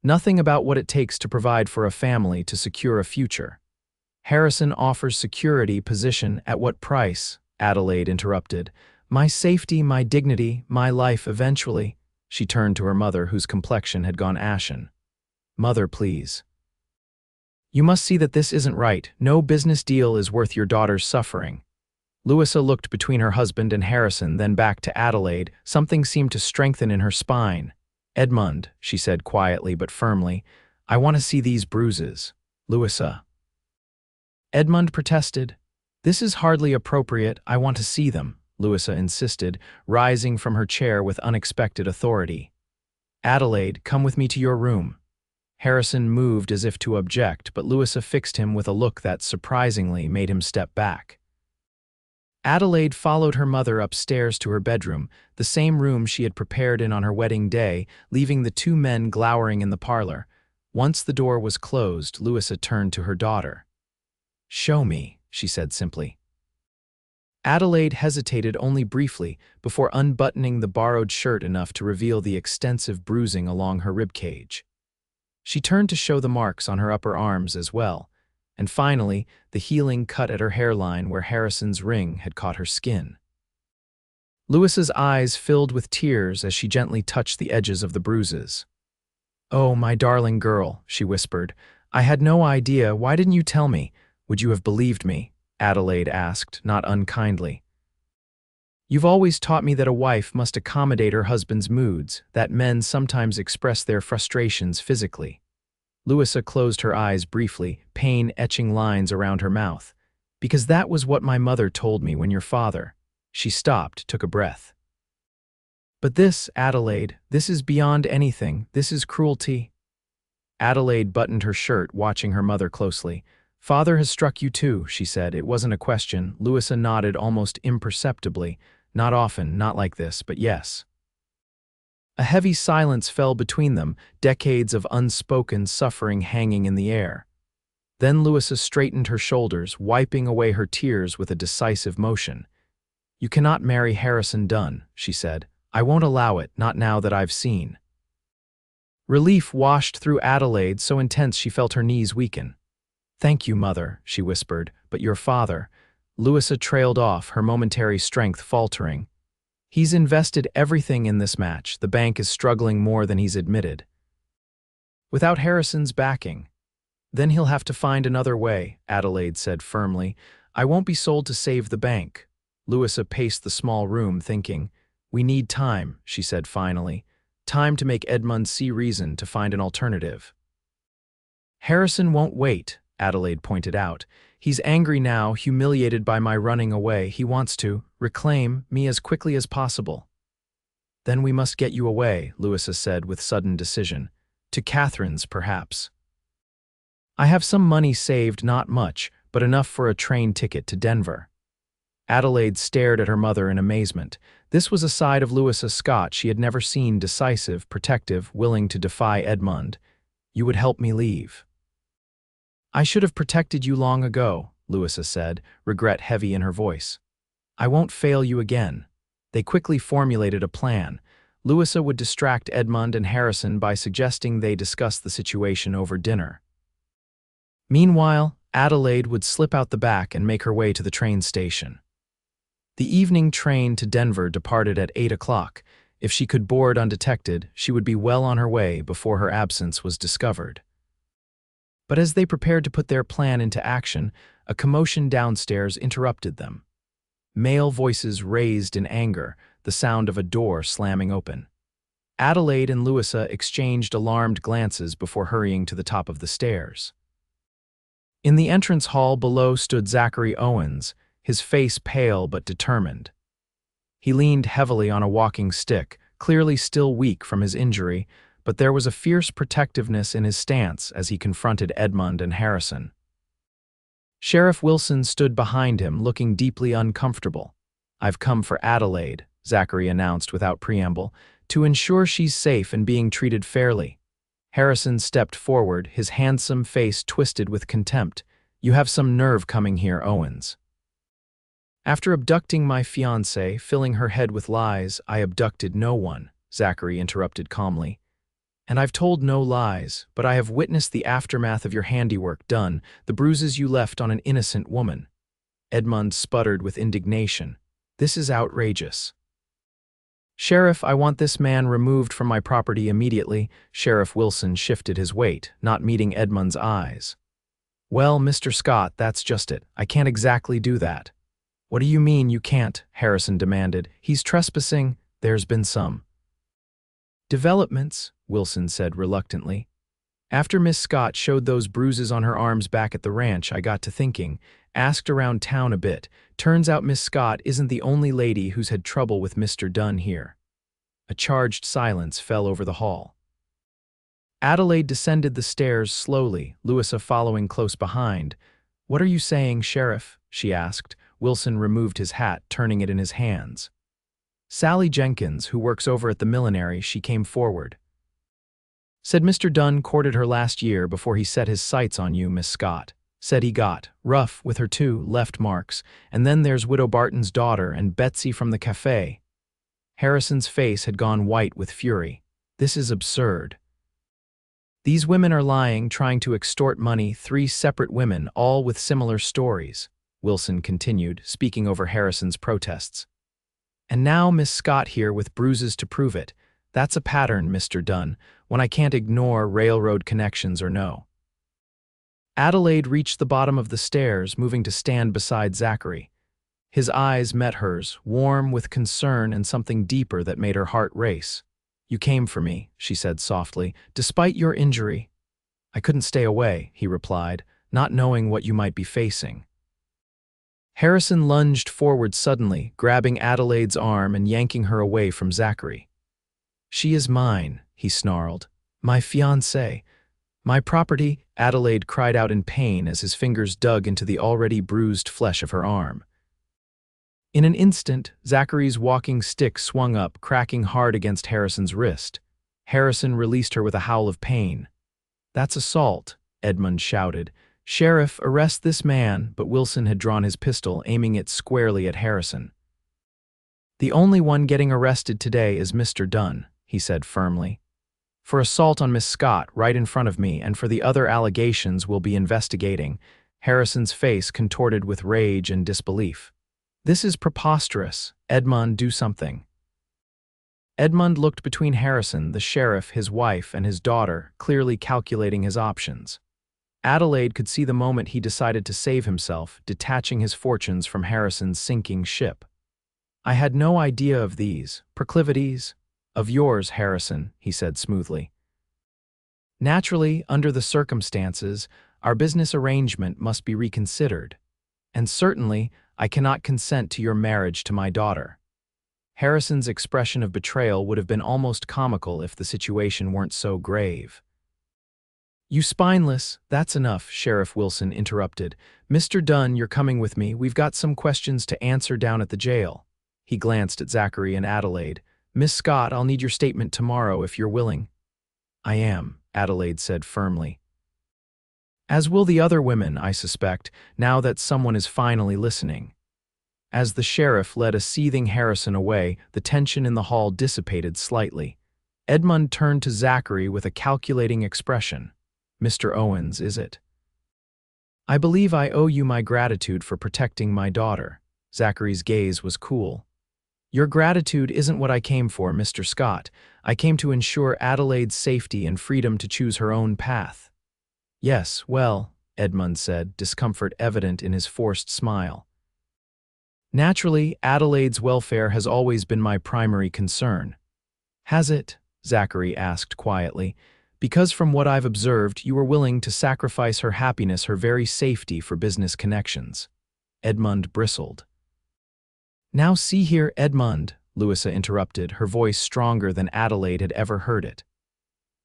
Nothing about what it takes to provide for a family to secure a future. Harrison offers security, position, at what price? Adelaide interrupted. My safety, my dignity, my life eventually. She turned to her mother, whose complexion had gone ashen. Mother, please. You must see that this isn't right. No business deal is worth your daughter's suffering. Louisa looked between her husband and Harrison, then back to Adelaide. Something seemed to strengthen in her spine. Edmund, she said quietly but firmly, I want to see these bruises. Louisa. Edmund protested. This is hardly appropriate. I want to see them, Louisa insisted, rising from her chair with unexpected authority. Adelaide, come with me to your room. Harrison moved as if to object, but Louisa fixed him with a look that surprisingly made him step back. Adelaide followed her mother upstairs to her bedroom, the same room she had prepared in on her wedding day, leaving the two men glowering in the parlor. Once the door was closed, Louisa turned to her daughter. Show me, she said simply. Adelaide hesitated only briefly before unbuttoning the borrowed shirt enough to reveal the extensive bruising along her ribcage. She turned to show the marks on her upper arms as well, and finally, the healing cut at her hairline where Harrison's ring had caught her skin. Louisa's eyes filled with tears as she gently touched the edges of the bruises. Oh, my darling girl, she whispered. I had no idea. Why didn't you tell me? Would you have believed me? Adelaide asked, not unkindly. You've always taught me that a wife must accommodate her husband's moods, that men sometimes express their frustrations physically. Louisa closed her eyes briefly, pain etching lines around her mouth. Because that was what my mother told me when your father. She stopped, took a breath. But this, Adelaide, this is beyond anything. This is cruelty. Adelaide buttoned her shirt, watching her mother closely. Father has struck you too, she said. It wasn't a question. Louisa nodded almost imperceptibly. Not often, not like this, but yes. A heavy silence fell between them, decades of unspoken suffering hanging in the air. Then Louisa straightened her shoulders, wiping away her tears with a decisive motion. You cannot marry Harrison Dunn, she said. I won't allow it, not now that I've seen. Relief washed through Adelaide, so intense she felt her knees weaken. Thank you, Mother, she whispered, but your father. Louisa trailed off, her momentary strength faltering. He's invested everything in this match. The bank is struggling more than he's admitted. Without Harrison's backing. Then he'll have to find another way, Adelaide said firmly. I won't be sold to save the bank. Louisa paced the small room, thinking. We need time, she said finally. Time to make Edmund see reason to find an alternative. Harrison won't wait, Adelaide pointed out. He's angry now, humiliated by my running away. He wants to reclaim me as quickly as possible. Then we must get you away, Louisa said with sudden decision. To Catherine's, perhaps. I have some money saved, not much, but enough for a train ticket to Denver. Adelaide stared at her mother in amazement. This was a side of Louisa Scott she had never seen, decisive, protective, willing to defy Edmund. You would help me leave. I should have protected you long ago, Louisa said, regret heavy in her voice. I won't fail you again. They quickly formulated a plan. Louisa would distract Edmund and Harrison by suggesting they discuss the situation over dinner. Meanwhile, Adelaide would slip out the back and make her way to the train station. The evening train to Denver departed at 8 o'clock. If she could board undetected, she would be well on her way before her absence was discovered. But as they prepared to put their plan into action, a commotion downstairs interrupted them. Male voices raised in anger, the sound of a door slamming open. Adelaide and Louisa exchanged alarmed glances before hurrying to the top of the stairs. In the entrance hall below stood Zachary Owens, his face pale but determined. He leaned heavily on a walking stick, clearly still weak from his injury, but there was a fierce protectiveness in his stance as he confronted Edmund and Harrison. Sheriff Wilson stood behind him, looking deeply uncomfortable. I've come for Adelaide, Zachary announced without preamble, to ensure she's safe and being treated fairly. Harrison stepped forward, his handsome face twisted with contempt. You have some nerve coming here, Owens. After abducting my fiancé, filling her head with lies, I abducted no one, Zachary interrupted calmly. And I've told no lies, but I have witnessed the aftermath of your handiwork, Dunn, the bruises you left on an innocent woman. Edmund sputtered with indignation. This is outrageous. Sheriff, I want this man removed from my property immediately. Sheriff Wilson shifted his weight, not meeting Edmund's eyes. Well, Mr. Scott, that's just it. I can't exactly do that. What do you mean you can't? Harrison demanded. He's trespassing. There's been some developments, Wilson said reluctantly. After Miss Scott showed those bruises on her arms back at the ranch, I got to thinking, asked around town a bit. Turns out Miss Scott isn't the only lady who's had trouble with Mr. Dunn here. A charged silence fell over the hall. Adelaide descended the stairs slowly, Louisa following close behind. What are you saying, Sheriff? She asked. Wilson removed his hat, turning it in his hands. Sally Jenkins, who works over at the millinery, she came forward. Said Mr. Dunn courted her last year before he set his sights on you, Miss Scott. Said he got rough with her too, left marks, and then there's Widow Barton's daughter and Betsy from the cafe. Harrison's face had gone white with fury. This is absurd. These women are lying, trying to extort money, 3 separate women, all with similar stories, Wilson continued, speaking over Harrison's protests. And now Miss Scott here with bruises to prove it. That's a pattern, Mr. Dunn, when I can't ignore railroad connections or no. Adelaide reached the bottom of the stairs, moving to stand beside Zachary. His eyes met hers, warm with concern and something deeper that made her heart race. You came for me, she said softly, despite your injury. I couldn't stay away, he replied, not knowing what you might be facing. Harrison lunged forward suddenly, grabbing Adelaide's arm and yanking her away from Zachary. She is mine, he snarled. My fiancé. My property, Adelaide cried out in pain as his fingers dug into the already bruised flesh of her arm. In an instant, Zachary's walking stick swung up, cracking hard against Harrison's wrist. Harrison released her with a howl of pain. That's assault, Edmund shouted. Sheriff, arrest this man, but Wilson had drawn his pistol, aiming it squarely at Harrison. The only one getting arrested today is Mr. Dunn, he said firmly. For assault on Miss Scott right in front of me, and for the other allegations we'll be investigating. Harrison's face contorted with rage and disbelief. This is preposterous. Edmund, do something. Edmund looked between Harrison, the sheriff, his wife, and his daughter, clearly calculating his options. Adelaide could see the moment he decided to save himself, detaching his fortunes from Harrison's sinking ship. I had no idea of these proclivities. Of yours, Harrison, he said smoothly. Naturally, under the circumstances, our business arrangement must be reconsidered. And certainly, I cannot consent to your marriage to my daughter. Harrison's expression of betrayal would have been almost comical if the situation weren't so grave. You spineless, that's enough, Sheriff Wilson interrupted. Mr. Dunn, you're coming with me. We've got some questions to answer down at the jail. He glanced at Zachary and Adelaide. Miss Scott, I'll need your statement tomorrow if you're willing. I am, Adelaide said firmly. As will the other women, I suspect, now that someone is finally listening. As the sheriff led a seething Harrison away, the tension in the hall dissipated slightly. Edmund turned to Zachary with a calculating expression. Mr. Owens, is it? I believe I owe you my gratitude for protecting my daughter. Zachary's gaze was cool. Your gratitude isn't what I came for, Mr. Scott. I came to ensure Adelaide's safety and freedom to choose her own path. Yes, well, Edmund said, discomfort evident in his forced smile. Naturally, Adelaide's welfare has always been my primary concern. Has it? Zachary asked quietly. Because from what I've observed, you were willing to sacrifice her happiness, her very safety for business connections. Edmund bristled. Now see here, Edmund, Louisa interrupted, her voice stronger than Adelaide had ever heard it.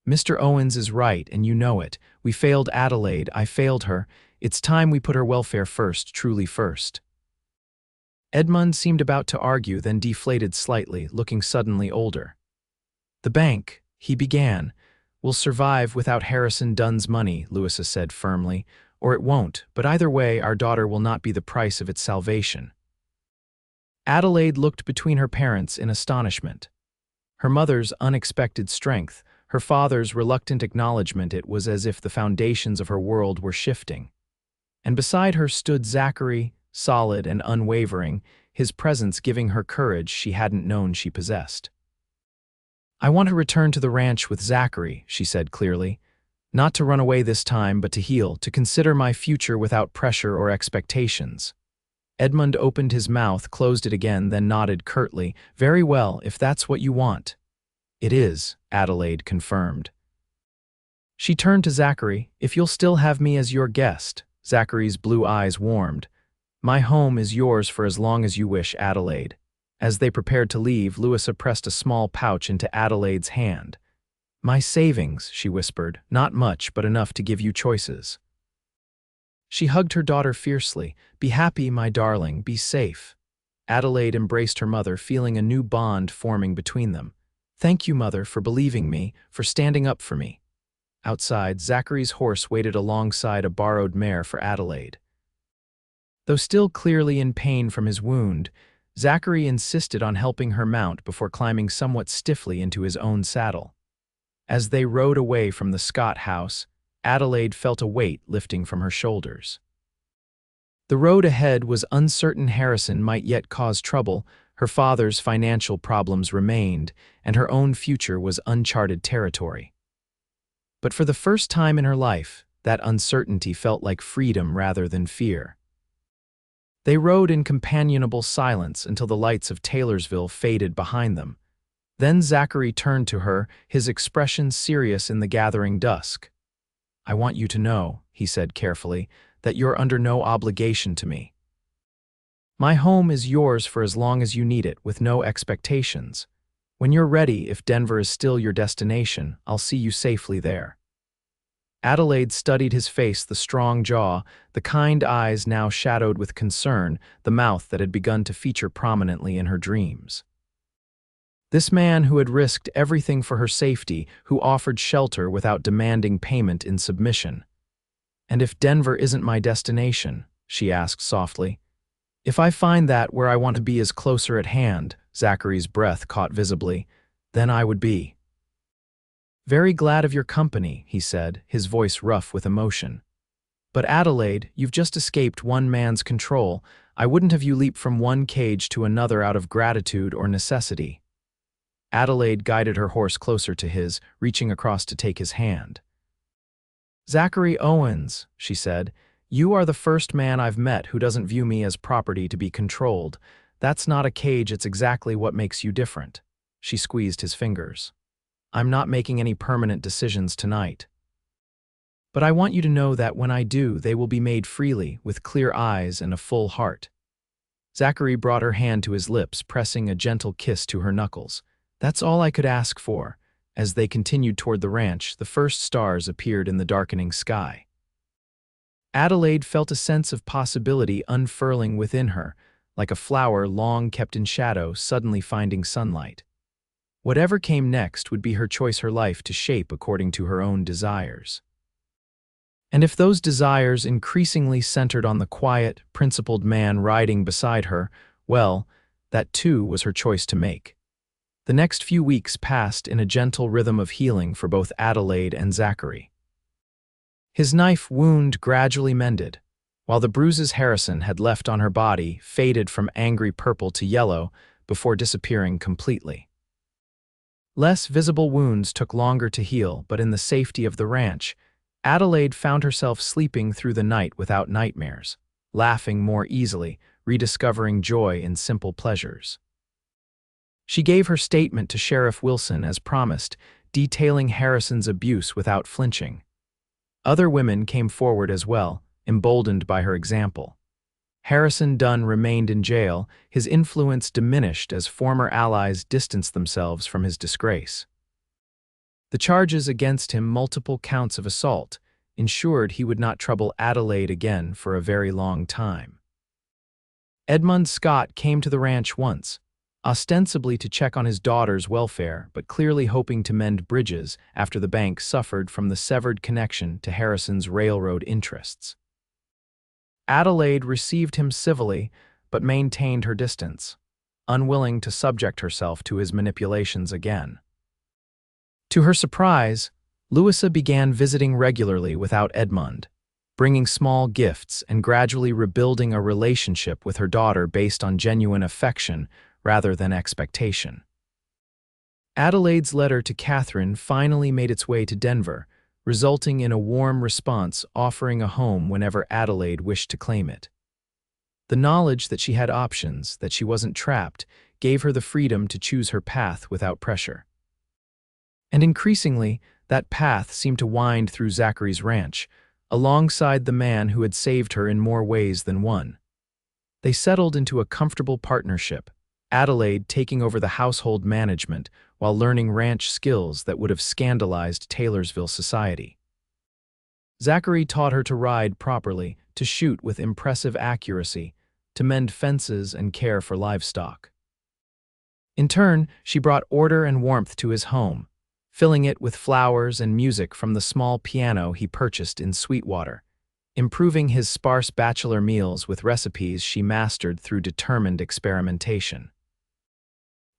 Mr. Owens is right, and you know it. We failed Adelaide, I failed her. It's time we put her welfare first, truly first. Edmund seemed about to argue, then deflated slightly, looking suddenly older. The bank, he began. will survive without Harrison Dunn's money, Louisa said firmly, or it won't, but either way, our daughter will not be the price of its salvation. Adelaide looked between her parents in astonishment. Her mother's unexpected strength, her father's reluctant acknowledgement, it was as if the foundations of her world were shifting. And beside her stood Zachary, solid and unwavering, his presence giving her courage she hadn't known she possessed. I want to return to the ranch with Zachary, she said clearly. Not to run away this time, but to heal, to consider my future without pressure or expectations. Edmund opened his mouth, closed it again, then nodded curtly. Very well, if that's what you want. It is, Adelaide confirmed. She turned to Zachary. If you'll still have me as your guest. Zachary's blue eyes warmed. My home is yours for as long as you wish, Adelaide. As they prepared to leave, Louisa pressed a small pouch into Adelaide's hand. My savings, she whispered, not much, but enough to give you choices. She hugged her daughter fiercely. Be happy, my darling, be safe. Adelaide embraced her mother, feeling a new bond forming between them. Thank you, Mother, for believing me, for standing up for me. Outside, Zachary's horse waited alongside a borrowed mare for Adelaide. Though still clearly in pain from his wound, Zachary insisted on helping her mount before climbing somewhat stiffly into his own saddle. As they rode away from the Scott house, Adelaide felt a weight lifting from her shoulders. The road ahead was uncertain. Harrison might yet cause trouble, her father's financial problems remained, and her own future was uncharted territory. But for the first time in her life, that uncertainty felt like freedom rather than fear. They rode in companionable silence until the lights of Taylorsville faded behind them. Then Zachary turned to her, his expression serious in the gathering dusk. I want you to know, he said carefully, that you're under no obligation to me. My home is yours for as long as you need it, with no expectations. When you're ready, if Denver is still your destination, I'll see you safely there. Adelaide studied his face, the strong jaw, the kind eyes now shadowed with concern, the mouth that had begun to feature prominently in her dreams. This man who had risked everything for her safety, who offered shelter without demanding payment in submission. And if Denver isn't my destination, she asked softly, if I find that where I want to be is closer at hand, Zachary's breath caught visibly, then I would be. Very glad of your company, he said, his voice rough with emotion. But Adelaide, you've just escaped one man's control. I wouldn't have you leap from one cage to another out of gratitude or necessity. Adelaide guided her horse closer to his, reaching across to take his hand. Zachary Owens, she said, you are the first man I've met who doesn't view me as property to be controlled. That's not a cage, it's exactly what makes you different. She squeezed his fingers. I'm not making any permanent decisions tonight. But I want you to know that when I do, they will be made freely, with clear eyes and a full heart. Zachary brought her hand to his lips, pressing a gentle kiss to her knuckles. That's all I could ask for. As they continued toward the ranch, the first stars appeared in the darkening sky. Adelaide felt a sense of possibility unfurling within her, like a flower long kept in shadow suddenly finding sunlight. Whatever came next would be her choice, her life to shape according to her own desires. And if those desires increasingly centered on the quiet, principled man riding beside her, well, that too was her choice to make. The next few weeks passed in a gentle rhythm of healing for both Adelaide and Zachary. His knife wound gradually mended, while the bruises Harrison had left on her body faded from angry purple to yellow before disappearing completely. Less visible wounds took longer to heal, but in the safety of the ranch, Adelaide found herself sleeping through the night without nightmares, laughing more easily, rediscovering joy in simple pleasures. She gave her statement to Sheriff Wilson as promised, detailing Harrison's abuse without flinching. Other women came forward as well, emboldened by her example. Harrison Dunn remained in jail, his influence diminished as former allies distanced themselves from his disgrace. The charges against him, multiple counts of assault, ensured he would not trouble Adelaide again for a very long time. Adelaide Scott came to the ranch once, ostensibly to check on his daughter's welfare, but clearly hoping to mend bridges after the bank suffered from the severed connection to Harrison's railroad interests. Adelaide received him civilly, but maintained her distance, unwilling to subject herself to his manipulations again. To her surprise, Louisa began visiting regularly without Edmund, bringing small gifts and gradually rebuilding a relationship with her daughter based on genuine affection rather than expectation. Adelaide's letter to Catherine finally made its way to Denver, resulting in a warm response offering a home whenever Adelaide wished to claim it. The knowledge that she had options, that she wasn't trapped, gave her the freedom to choose her path without pressure. And increasingly, that path seemed to wind through Zachary's ranch, alongside the man who had saved her in more ways than one. They settled into a comfortable partnership, Adelaide taking over the household management while learning ranch skills that would have scandalized Taylorsville society. Zachary taught her to ride properly, to shoot with impressive accuracy, to mend fences and care for livestock. In turn, she brought order and warmth to his home, filling it with flowers and music from the small piano he purchased in Sweetwater, improving his sparse bachelor meals with recipes she mastered through determined experimentation.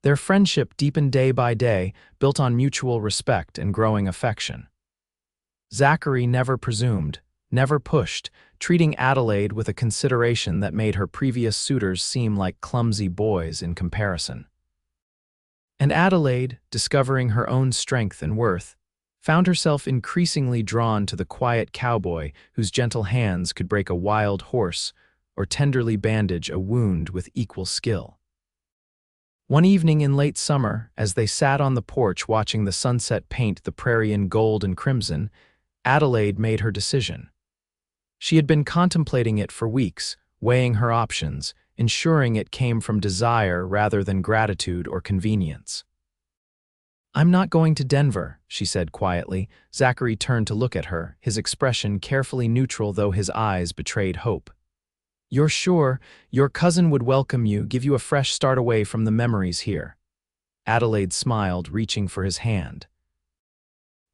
Their friendship deepened day by day, built on mutual respect and growing affection. Zachary never presumed, never pushed, treating Adelaide with a consideration that made her previous suitors seem like clumsy boys in comparison. And Adelaide, discovering her own strength and worth, found herself increasingly drawn to the quiet cowboy whose gentle hands could break a wild horse or tenderly bandage a wound with equal skill. One evening in late summer, as they sat on the porch watching the sunset paint the prairie in gold and crimson, Adelaide made her decision. She had been contemplating it for weeks, weighing her options, ensuring it came from desire rather than gratitude or convenience. "I'm not going to Denver," she said quietly. Zachary turned to look at her, his expression carefully neutral though his eyes betrayed hope. "You're sure? Your cousin would welcome you, give you a fresh start away from the memories here." Adelaide smiled, reaching for his hand.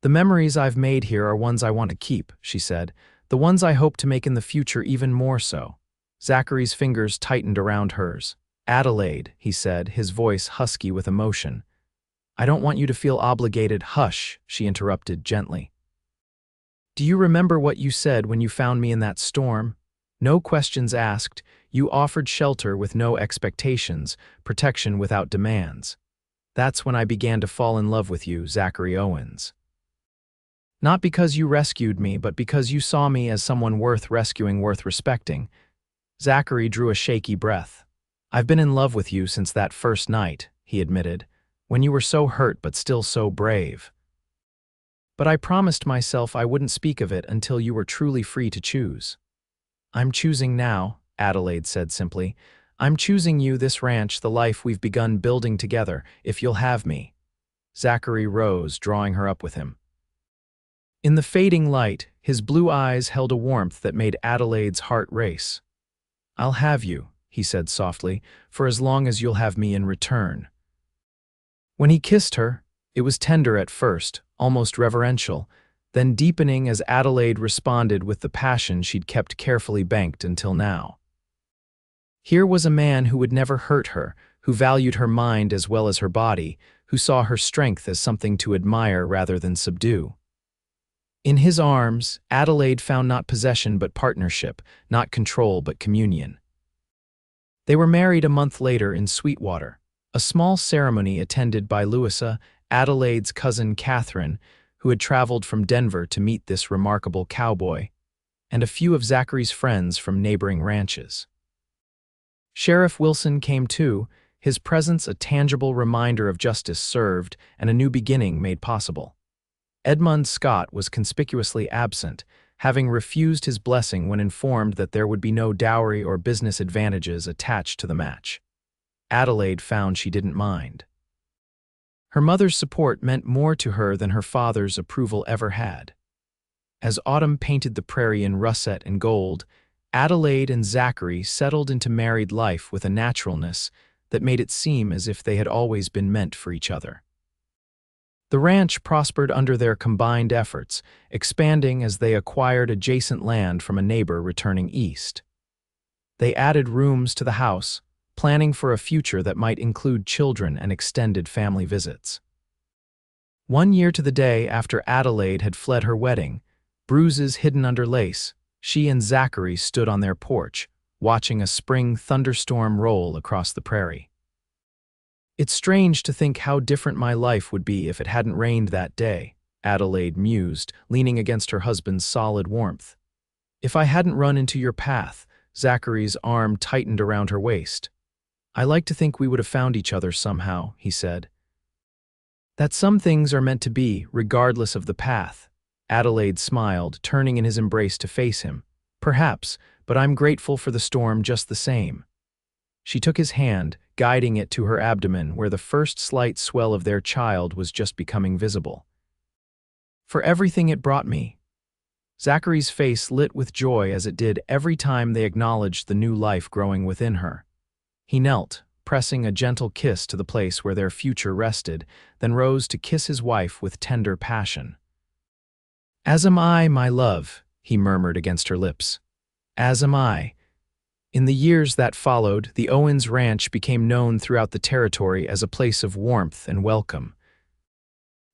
"The memories I've made here are ones I want to keep," she said, "the ones I hope to make in the future even more so." Zachary's fingers tightened around hers. "Adelaide," he said, his voice husky with emotion. "I don't want you to feel obligated." "Hush," she interrupted gently. "Do you remember what you said when you found me in that storm? No questions asked, you offered shelter with no expectations, protection without demands. That's when I began to fall in love with you, Zachary Owens. Not because you rescued me, but because you saw me as someone worth rescuing, worth respecting." Zachary drew a shaky breath. "I've been in love with you since that first night," he admitted, "when you were so hurt but still so brave. But I promised myself I wouldn't speak of it until you were truly free to choose." "I'm choosing now," Adelaide said simply. "I'm choosing you, this ranch, the life we've begun building together, if you'll have me." Zachary rose, drawing her up with him. In the fading light, his blue eyes held a warmth that made Adelaide's heart race. "I'll have you," he said softly, "for as long as you'll have me in return." When he kissed her, it was tender at first, almost reverential, then deepening as Adelaide responded with the passion she'd kept carefully banked until now. Here was a man who would never hurt her, who valued her mind as well as her body, who saw her strength as something to admire rather than subdue. In his arms, Adelaide found not possession but partnership, not control but communion. They were married a month later in Sweetwater, a small ceremony attended by Louisa, Adelaide's cousin Catherine, who had traveled from Denver to meet this remarkable cowboy, and a few of Zachary's friends from neighboring ranches. Sheriff Wilson came too, his presence a tangible reminder of justice served and a new beginning made possible. Adelaide Scott was conspicuously absent, having refused his blessing when informed that there would be no dowry or business advantages attached to the match. Adelaide found she didn't mind. Her mother's support meant more to her than her father's approval ever had. As autumn painted the prairie in russet and gold, Adelaide and Zachary settled into married life with a naturalness that made it seem as if they had always been meant for each other. The ranch prospered under their combined efforts, expanding as they acquired adjacent land from a neighbor returning east. They added rooms to the house, planning for a future that might include children and extended family visits. 1 year to the day after Adelaide had fled her wedding, bruises hidden under lace, she and Zachary stood on their porch, watching a spring thunderstorm roll across the prairie. "It's strange to think how different my life would be if it hadn't rained that day," Adelaide mused, leaning against her husband's solid warmth. "If I hadn't run into your path," Zachary's arm tightened around her waist. "I like to think we would have found each other somehow," he said. "That some things are meant to be, regardless of the path." Adelaide smiled, turning in his embrace to face him. "Perhaps, but I'm grateful for the storm just the same." She took his hand, guiding it to her abdomen where the first slight swell of their child was just becoming visible. "For everything it brought me." Zachary's face lit with joy as it did every time they acknowledged the new life growing within her. He knelt, pressing a gentle kiss to the place where their future rested, then rose to kiss his wife with tender passion. "As am I, my love," he murmured against her lips. "As am I." In the years that followed, the Owens Ranch became known throughout the territory as a place of warmth and welcome.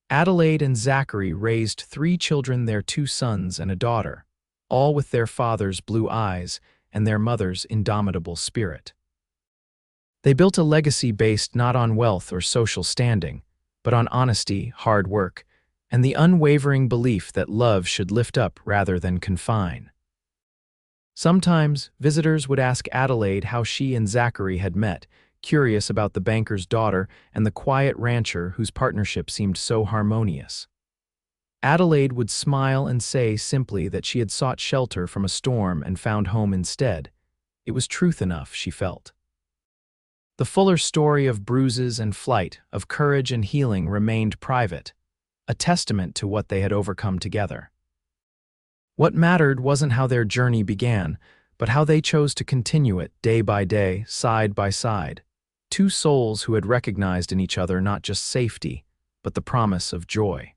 Adelaide and Zachary raised 3 children, their 2 sons and a daughter, all with their father's blue eyes and their mother's indomitable spirit. They built a legacy based not on wealth or social standing, but on honesty, hard work, and the unwavering belief that love should lift up rather than confine. Sometimes, visitors would ask Adelaide how she and Zachary had met, curious about the banker's daughter and the quiet rancher whose partnership seemed so harmonious. Adelaide would smile and say simply that she had sought shelter from a storm and found home instead. It was truth enough, she felt. The fuller story of bruises and flight, of courage and healing remained private, a testament to what they had overcome together. What mattered wasn't how their journey began, but how they chose to continue it day by day, side by side. 2 souls who had recognized in each other not just safety, but the promise of joy.